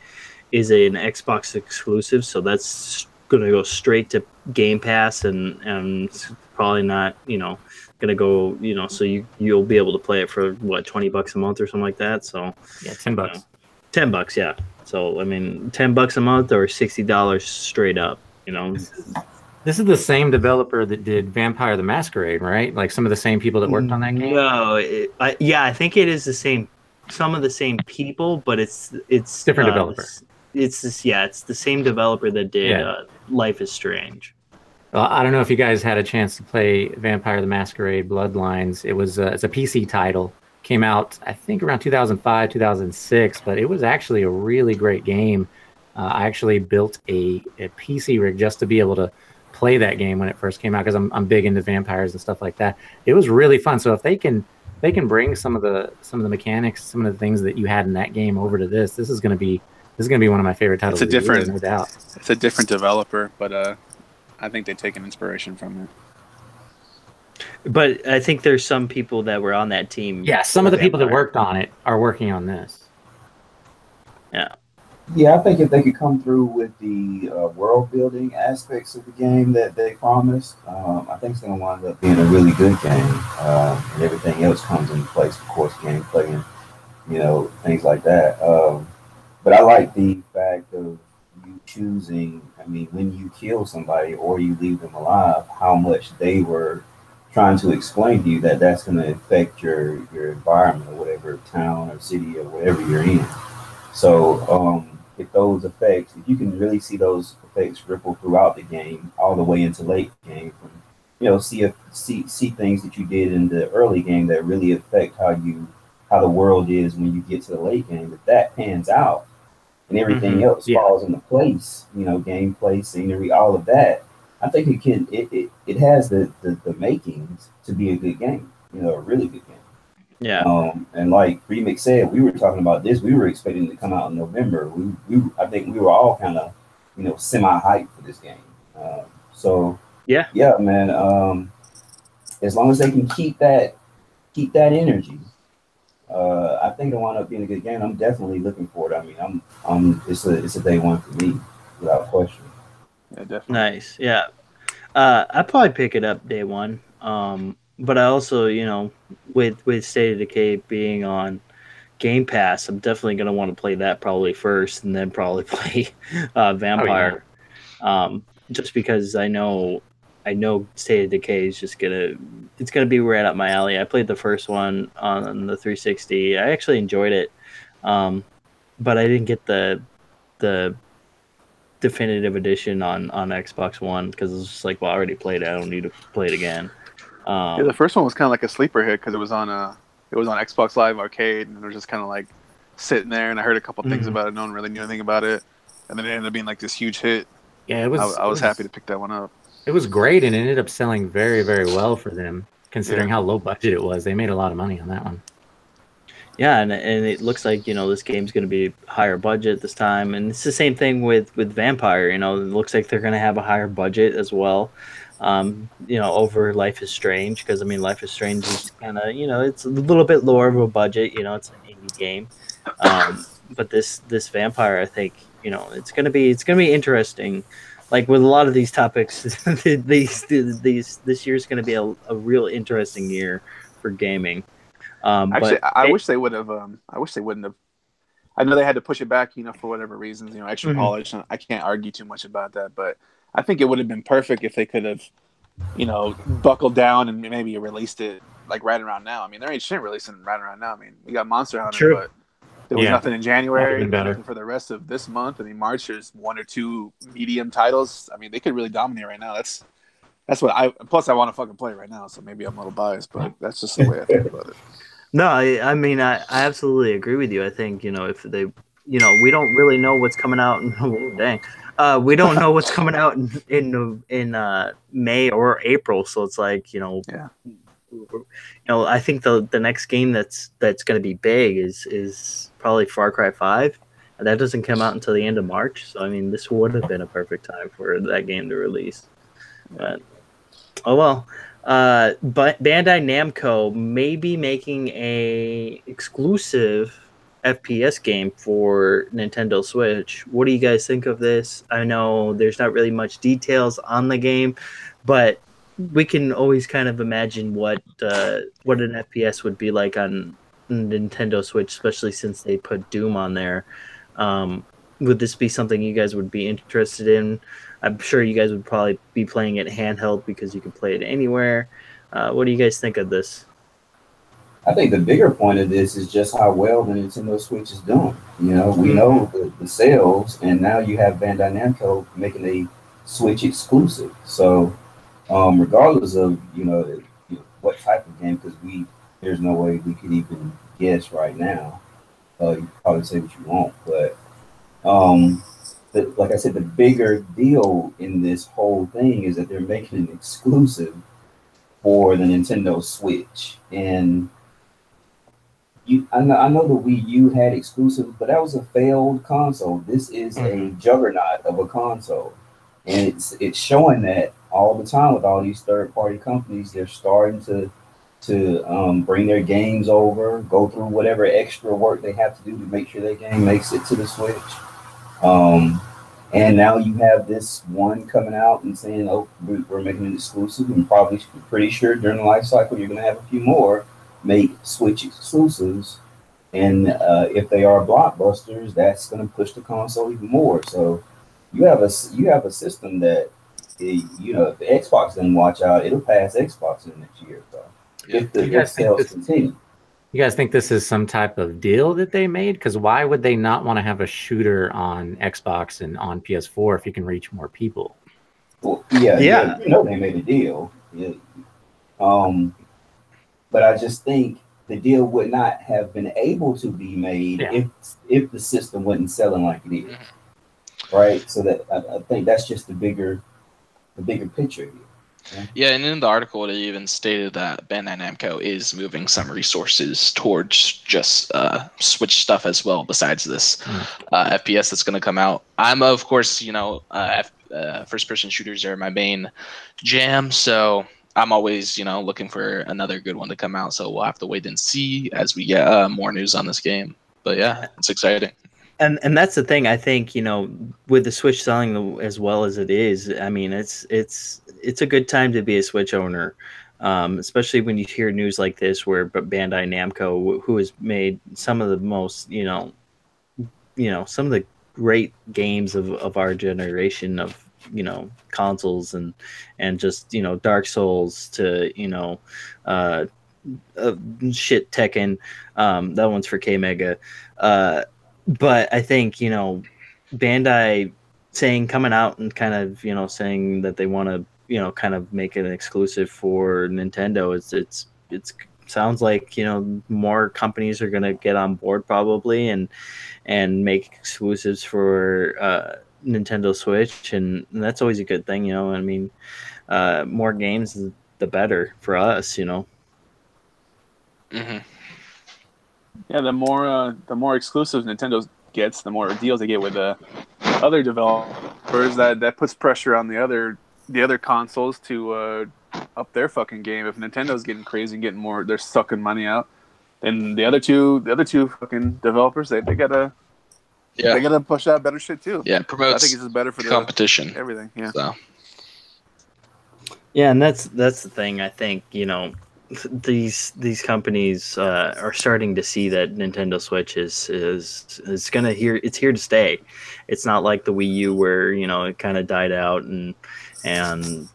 Xbox exclusive. So that's going to go straight to Game Pass, and it's probably not, going to go, so you'll be able to play it for what, $20 a month or something like that. So yeah, $10. $10, yeah. So I mean, $10 a month or $60 straight up. This is the same developer that did Vampire the Masquerade, right? Like some of the same people that worked on that game. No, I think it is the same. Some of the same people, but it's different developer. It's the same developer that did Life is Strange. Well, I don't know if you guys had a chance to play Vampire the Masquerade Bloodlines. It's a PC title. Came out, I think, around 2005, 2006, but it was actually a really great game. I actually built a PC rig just to be able to play that game when it first came out because I'm big into vampires and stuff like that. It was really fun. So if they can bring some of the mechanics, some of the things that you had in that game over to this is going to be one of my favorite titles. It's a different, no doubt. It's a different developer, but I think they take an inspiration from it. But I think there's some people that were on that team. Yeah, some of the people that worked on it are working on this. Yeah. Yeah, I think if they could come through with the world building aspects of the game that they promised, I think it's going to wind up being a really good game. And everything else comes into place, of course, gameplay and things like that. But I like the fact of you choosing. I mean, when you kill somebody or you leave them alive, how much they were trying to explain to you that that's going to affect your environment or whatever town or city or whatever you're in. So if those effects, if you can really see those effects ripple throughout the game, all the way into late game, see things that you did in the early game that really affect how the world is when you get to the late game, if that pans out and everything else falls into place, gameplay, scenery, all of that, I think it has the makings to be a good game, a really good game. Yeah. And like Remix said, we were talking about this. We were expecting it to come out in November. I think we were all kind of, semi-hyped for this game. Yeah, man. As long as they can keep that energy, I think it'll wind up being a good game. I'm definitely looking for it. I mean, it's a day one for me, without question. Yeah, definitely. Nice. Yeah. I'd probably pick it up day one. But I also, with State of Decay being on Game Pass, I'm definitely going to want to play that probably first and then probably play Vampire. Just because I know I know State of Decay is just it's gonna be right up my alley. I played the first one on the 360. I actually enjoyed it, but I didn't get the definitive edition on Xbox One because it's just like, well, I already played it. I don't need to play it again. Yeah, the first one was kind of like a sleeper hit because it was on Xbox Live Arcade, and it was just kind of like sitting there. And I heard a couple things about it. No one really knew anything about it, and then it ended up being like this huge hit. Yeah, I was happy to pick that one up. It was great, and it ended up selling very, very well for them, considering how low budget it was. They made a lot of money on that one. Yeah, and it looks like, this game's going to be higher budget this time, and it's the same thing with Vampire. It looks like they're going to have a higher budget as well. Over Life is Strange, because Life is Strange is kind of it's a little bit lower of a budget. It's an indie game, but this Vampire, I think it's gonna be interesting. Like with a lot of these topics, this year's gonna be a real interesting year for gaming. Actually, I wish they would have. I wish they wouldn't have. I know they had to push it back, for whatever reasons, extra polish. I can't argue too much about that, but I think it would have been perfect if they could have, buckled down and maybe released it like right around now. There ain't shit releasing right around now. We got Monster Hunter, but there was nothing in January. Nothing for the rest of this month. March there's 1 or 2 medium titles. They could really dominate right now. That's what plus I want to fucking play right now, so maybe I'm a little biased, but that's just the way I think about it. No, I absolutely agree with you. I think, if they, we don't really know what's coming out. We don't know what's coming out in May or April. So it's like, I think the next game that's going to be big is probably Far Cry 5. And that doesn't come out until the end of March. So, this would have been a perfect time for that game to release. But, oh well. But Bandai Namco may be making a exclusive FPS game for Nintendo Switch. What do you guys think of this? I know there's not really much details on the game, but we can always kind of imagine what an FPS would be like on Nintendo Switch, especially since they put Doom on there. Would this be something you guys would be interested in? I'm sure you guys would probably be playing it handheld because you can play it anywhere. What do you guys think of this? I think the bigger point of this is just how well the Nintendo Switch is doing. We know the sales, and now you have Bandai Namco making a Switch exclusive. So, regardless of what type of game, because there's no way we could even guess right now. You can probably say what you want, but like I said, the bigger deal in this whole thing is that they're making an exclusive for the Nintendo Switch. And I know the Wii U had exclusives, but that was a failed console. This is a juggernaut of a console. And it's showing that all the time with all these third-party companies. They're starting to bring their games over, go through whatever extra work they have to do to make sure their game makes it to the Switch. And now you have this one coming out and saying, "Oh, we're making it exclusive," and probably pretty sure during the life cycle you're going to have a few more make Switch exclusives. And if they are blockbusters, that's going to push the console even more. So you have a system that if the Xbox doesn't watch out, it'll pass Xbox in the next year. So if the sales continue. You guys think this is some type of deal that they made? Because why would they not want to have a shooter on Xbox and on PS4 if you can reach more people? Well, yeah. They made a deal. Yeah. But I just think the deal would not have been able to be made if the system wasn't selling like it is, right? So that I think that's just the bigger picture here. Yeah, and in the article, it even stated that Bandai Namco is moving some resources towards just Switch stuff as well, besides this FPS that's going to come out. I'm, of course, first-person shooters are my main jam, so I'm always, looking for another good one to come out. So we'll have to wait and see as we get more news on this game. But yeah, it's exciting. And that's the thing. I think with the Switch selling as well as it is, it's a good time to be a Switch owner, especially when you hear news like this, where Bandai Namco, who has made some of the most, some of the great games of our generation of consoles and just Dark Souls to shit Tekken. That one's for K Mega. But I think Bandai coming out and kind of saying that they want to kind of make an exclusive for Nintendo. It's sounds like more companies are going to get on board probably and make exclusives for Nintendo Switch, and that's always a good thing. I mean, more games the better for us. Mm-hmm. Yeah, the more exclusives Nintendo gets, the more deals they get with the other developers. That puts pressure on the other consoles to up their fucking game. If Nintendo's getting crazy and getting more, they're sucking money out. Then the other two fucking developers, they gotta push out better shit too. Yeah, promotes. I think it's just better for competition. Everything. Yeah. So. Yeah, and that's the thing. I think these companies are starting to see that Nintendo Switch is it's here to stay. It's not like the Wii U where it kind of died out and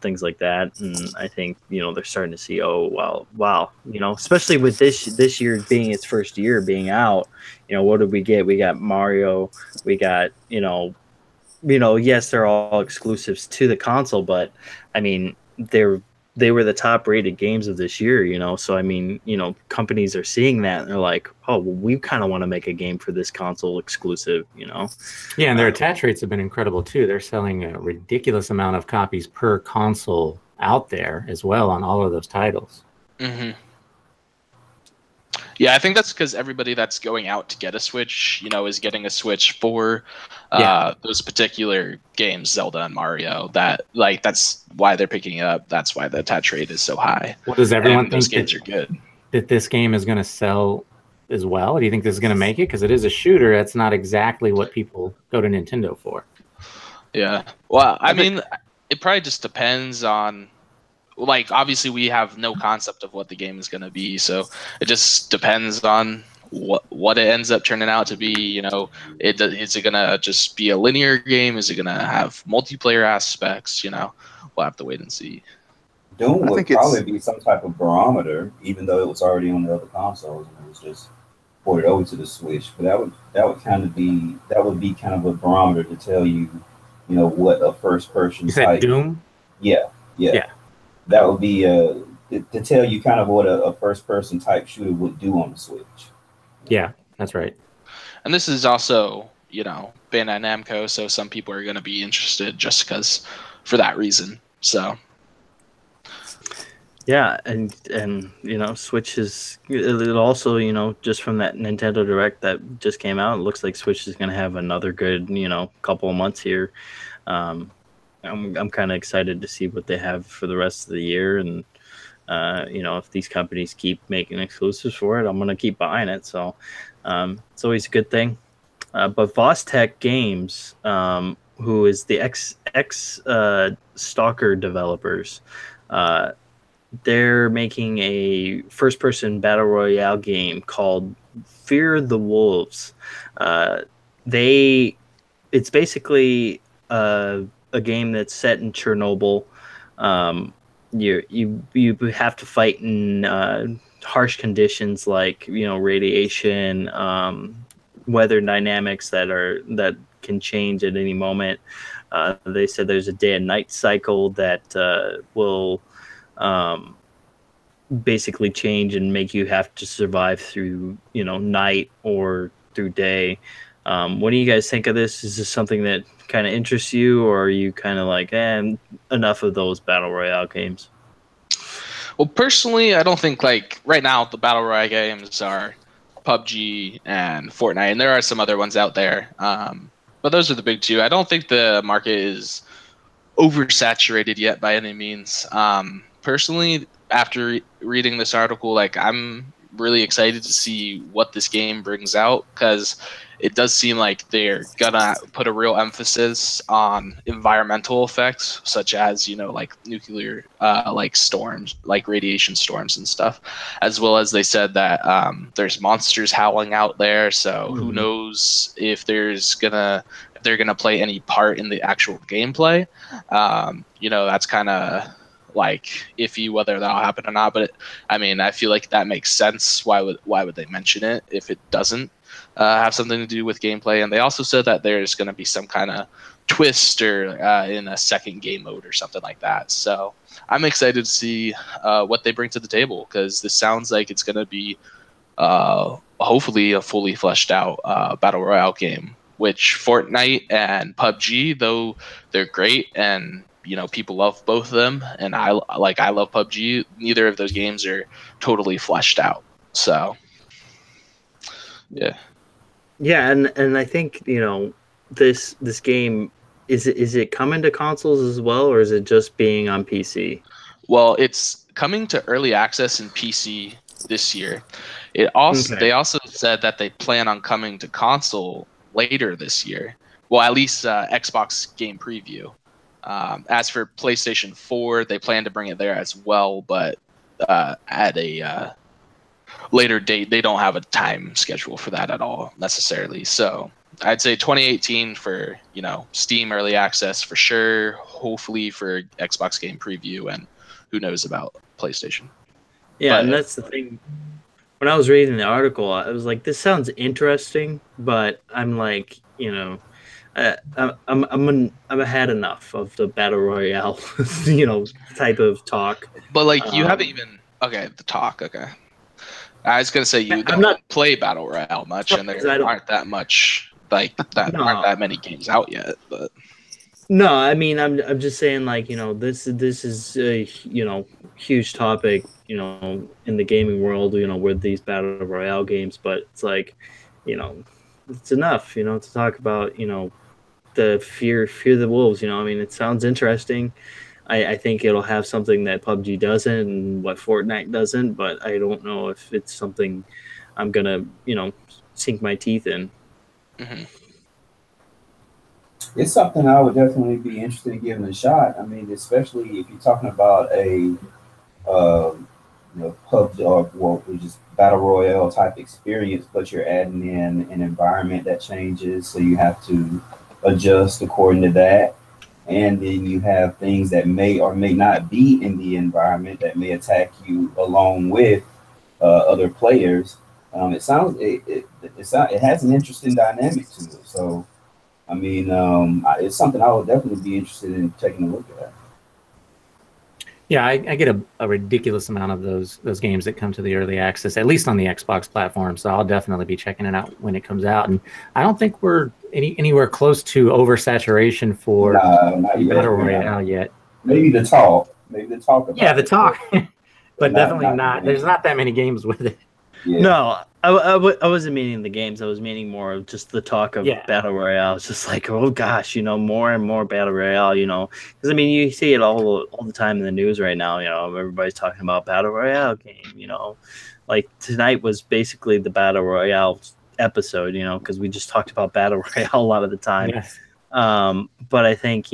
things like that. And I think they're starting to see, oh wow, especially with this year being its first year being out. What did we get? We got Mario. We got yes, they're all exclusives to the console, but I mean they were the top rated games of this year, so I mean, companies are seeing that and they're like, oh well, we kind of want to make a game for this console exclusive. Yeah, and their attach rates have been incredible too. They're selling a ridiculous amount of copies per console out there as well on all of those titles. Mm-hmm. Yeah, I think that's because everybody that's going out to get a Switch, is getting a Switch for those particular games, Zelda and Mario. That's why they're picking it up. That's why the attach rate is so high. Well, does everyone think those games are good? That this game is going to sell as well? Do you think this is going to make it? Because it is a shooter. That's not exactly what people go to Nintendo for. Yeah. Well, I mean, it probably just depends on. Obviously we have no concept of what the game is going to be, so it just depends on what it ends up turning out to be. Is it going to just be a linear game? Is it going to have multiplayer aspects? We'll have to wait and see. Doom would probably be some type of barometer, even though it was already on the other consoles and it was just ported over to the Switch. But that would be kind of a barometer to tell you, what a first person. You said Doom? Yeah. That would be to tell you kind of what a first-person type shooter would do on the Switch. Yeah, that's right. And this is also, Bandai Namco, so some people are going to be interested just because for that reason. So. Yeah, and Switch is it also just from that Nintendo Direct that just came out, it looks like Switch is going to have another good couple of months here. I'm kind of excited to see what they have for the rest of the year, and if these companies keep making exclusives for it, I'm gonna keep buying it. So it's always a good thing. But Vostek Games, who is the ex Stalker developers, they're making a first-person battle royale game called Fear the Wolves. It's basically a game that's set in Chernobyl. You have to fight in harsh conditions like radiation, weather dynamics that can change at any moment. They said there's a day and night cycle that will basically change and make you have to survive through night or through day. What do you guys think of this? Is this something that kind of interests you, or are you kind of like, enough of those battle royale games? Well, personally, I don't think right now the battle royale games are PUBG and Fortnite, and there are some other ones out there. But those are the big two. I don't think the market is oversaturated yet by any means. Personally, after reading this article, I'm really excited to see what this game brings out, because it does seem like they're gonna put a real emphasis on environmental effects, such as nuclear storms, like radiation storms and stuff, as well as they said that there's monsters howling out there, so who knows if they're going to play any part in the actual gameplay. That's kind of like iffy whether that'll happen or not. But I feel like that makes sense. Why would they mention it if it doesn't have something to do with gameplay? And they also said that there's going to be some kind of twist or in a second game mode or something like that. So I'm excited to see what they bring to the table, because this sounds like it's going to be hopefully a fully fleshed out battle royale game. Which Fortnite and PUBG, though they're great and people love both of them, and I love PUBG. Neither of those games are totally fleshed out. So yeah, and I think this game is it coming to consoles as well, or is it just being on PC? Well, it's coming to early access in PC this year. They also said that they plan on coming to console later this year. Well, at least Xbox Game Preview. As for PlayStation 4, they plan to bring it there as well, but at a later date. They don't have a time schedule for that at all necessarily. So I'd say 2018 for Steam early access for sure. Hopefully for Xbox Game Preview, and who knows about PlayStation. Yeah, and that's the thing. When I was reading the article, I was like, "This sounds interesting," but I'm like, I'm had enough of the battle royale, type of talk. But you haven't even the talk. Okay, I was gonna say you don't play battle royale much, and there aren't that much aren't that many games out yet. But no, I'm just saying this is a huge topic in the gaming world with these battle royale games, but it's it's enough to talk about the fear the wolves. It sounds interesting. I think it'll have something that PUBG doesn't and what Fortnite doesn't, but I don't know if it's something I'm gonna sink my teeth in. Mm-hmm. It's something I would definitely be interested in giving a shot. Especially if you're talking about a PUBG or just battle royale type experience, but you're adding in an environment that changes, so you have to adjust according to that. And then you have things that may or may not be in the environment that may attack you along with other players. It has an interesting dynamic to it. So, it's something I would definitely be interested in taking a look at. Yeah, I get a ridiculous amount of those games that come to the early access, at least on the Xbox platform. So I'll definitely be checking it out when it comes out. And I don't think we're anywhere close to oversaturation for battle royale yet. Maybe the talk about the talk, but definitely not. There's not that many games with it. Yeah. No, I wasn't meaning the games. I was meaning more of just the talk of battle royale. It's just oh gosh, more and more battle royale. Because you see it all the time in the news right now. Everybody's talking about battle royale game. Tonight was basically the battle royale episode. Because we just talked about battle royale a lot of the time. Yes. But I think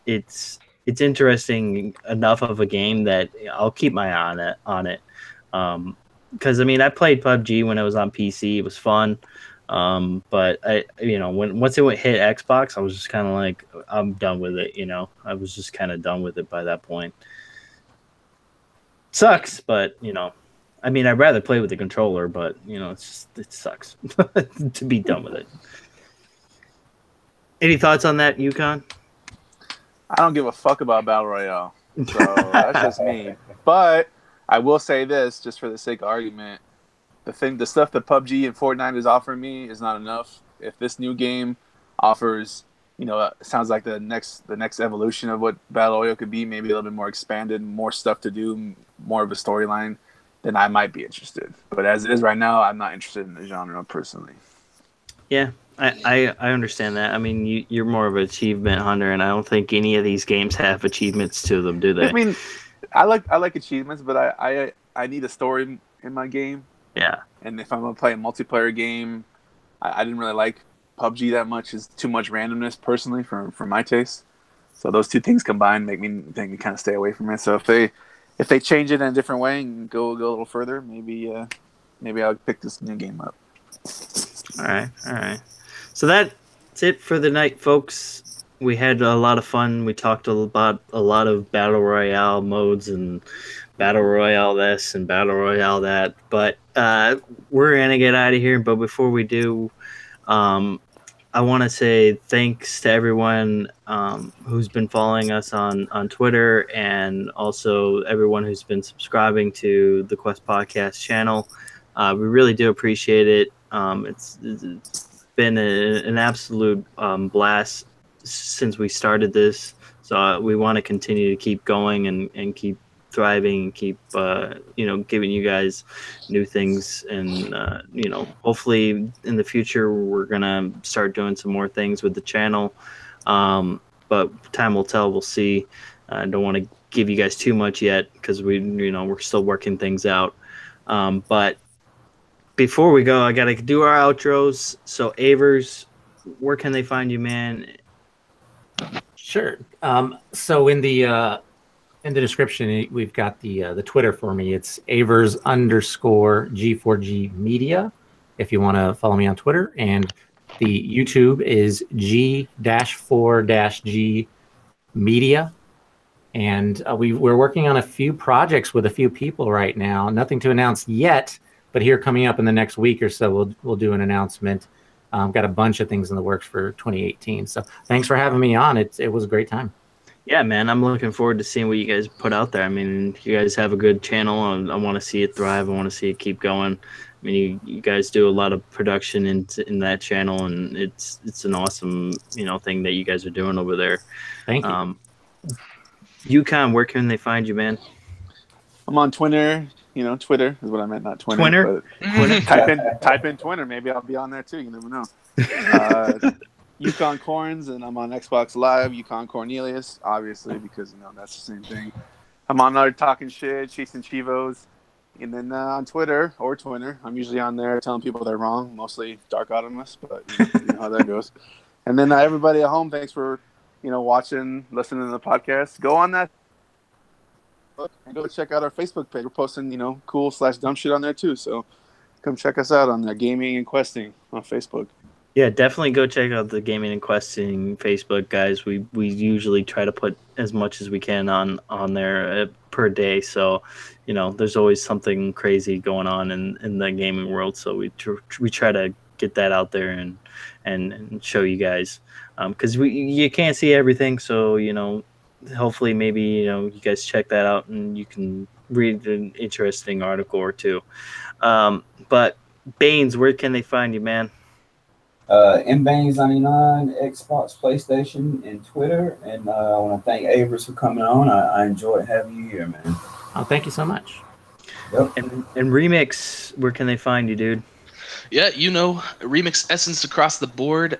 it's interesting enough of a game that I'll keep my eye on it. Because I played PUBG when it was on PC. It was fun, but once it hit Xbox, I was just kind of I'm done with it. I was just kind of done with it by that point. Sucks, but I'd rather play with the controller, but it sucks to be done with it. Any thoughts on that, Yukon? I don't give a fuck about battle royale, so that's just me. But I will say this, just for the sake of argument, the stuff that PUBG and Fortnite is offering me is not enough. If this new game offers, sounds like the next evolution of what battle royale could be, maybe a little bit more expanded, more stuff to do, more of a storyline, then I might be interested. But as it is right now, I'm not interested in the genre personally. Yeah, I understand that. You're more of an achievement hunter, and I don't think any of these games have achievements to them, do they? I like achievements, but I need a story in my game. Yeah. And if I'm gonna play a multiplayer game, I didn't really like PUBG that much. It's too much randomness personally for my taste. So those two things combined make me kind of stay away from it. So if they change it in a different way and go a little further, maybe I'll pick this new game up. All right. So that that's it for the night, folks. We had a lot of fun. We talked about a lot of battle royale modes and battle royale this and battle royale that. But we're gonna get out of here. But before we do, I want to say thanks to everyone who's been following us on Twitter, and also everyone who's been subscribing to the Quest Podcast channel. We really do appreciate it. It's been an absolute blast since we started this. So we want to continue to keep going and keep thriving and keep giving you guys new things, and hopefully in the future we're gonna start doing some more things with the channel, but time will tell. We'll see. I don't want to give you guys too much yet because we're still working things out, but before we go, I gotta do our outros. So Avers, where can they find you, man? Sure. So in the description, we've got the Twitter for me. It's AVERS_G4G Media, if you want to follow me on Twitter. And the YouTube is G-4-G Media. And we're working on a few projects with a few people right now. Nothing to announce yet, but here coming up in the next week or so, we'll do an announcement. Got a bunch of things in the works for 2018. So thanks for having me on. It was a great time. Yeah, man, I'm looking forward to seeing what you guys put out there. I mean, you guys have a good channel. I want to see it thrive. I want to see it keep going. I mean, you guys do a lot of production in that channel, and it's an awesome thing that you guys are doing over there. Thank you. Yukon, where can they find you, man? I'm on Twitter. Twitter is what I meant, not Twitter. Twitter? Type in Twitter. Maybe I'll be on there too. You never know. Yukon Corns, and I'm on Xbox Live. Yukon Cornelius, obviously, because that's the same thing. I'm on there talking shit, chasing chivos, and then on Twitter, I'm usually on there telling people they're wrong. Mostly Dark Optimus, but you know how that goes. And then everybody at home, thanks for watching, listening to the podcast. Go on that and go check out our Facebook page. We're posting cool/dumb shit on there too. So come check us out on there, Gaming and Questing on Facebook. Yeah, definitely go check out the Gaming and Questing Facebook, guys. We usually try to put as much as we can on there per day. So, there's always something crazy going on in the gaming world. So we try to get that out there and show you guys, because you can't see everything. So hopefully maybe you guys check that out and you can read an interesting article or two. But Baines, where can they find you, man? MBaines99, Xbox, PlayStation, and Twitter. And I want to thank Avers for coming on. I enjoyed having you here, man. Oh, thank you so much. Yep. And Remix, where can they find you, dude? Yeah, Remix Essence across the board.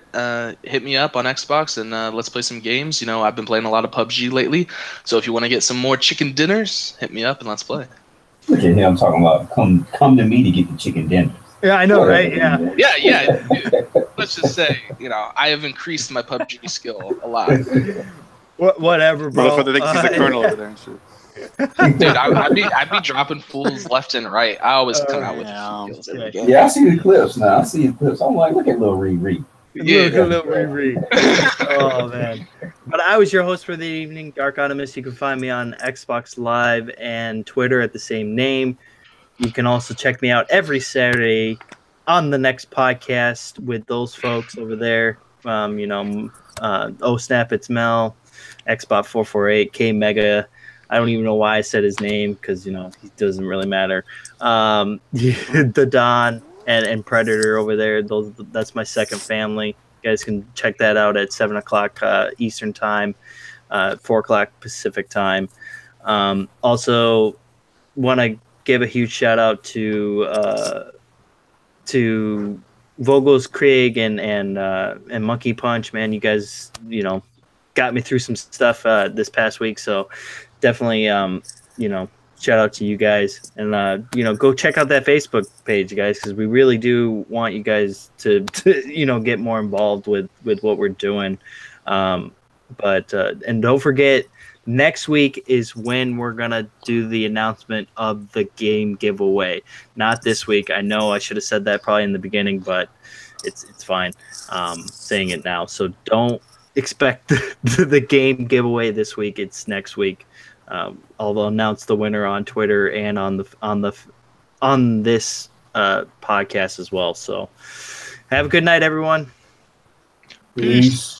Hit me up on Xbox and let's play some games. I've been playing a lot of PUBG lately. So if you want to get some more chicken dinners, hit me up and let's play. Look at him talking about come to me to get the chicken dinner. Yeah, I know, right? Yeah. Yeah. Dude, let's just say, I have increased my PUBG skill a lot. Whatever, bro. Motherfucker thinks he's the colonel over there and shit. Dude, I'd be dropping fools left and right. I always come out with kills every game. Yeah, I see the clips now. I'm like, look at little Riri. Yeah, little Riri. Oh man! But I was your host for the evening, Dark Optimus. You can find me on Xbox Live and Twitter at the same name. You can also check me out every Saturday on the next podcast with those folks over there. Oh Snap, it's Mel, Xbox 448, K Mega. I don't even know why I said his name because he doesn't really matter. The Don and Predator over there. That's my second family. You guys can check that out at 7:00 Eastern time, 4:00 Pacific time. Also, want to give a huge shout out to Vogel's Krieg and Monkey Punch. Man, you guys got me through some stuff this past week, so definitely shout out to you guys, and go check out that Facebook page, guys, because we really do want you guys to get more involved with what we're doing. But don't forget, next week is when we're gonna do the announcement of the game giveaway. Not this week. I know I should have said that probably in the beginning, but it's fine saying it now. So don't expect the game giveaway this week. It's next week. I'll announce the winner on Twitter and on this podcast as well. So have a good night, everyone. Peace.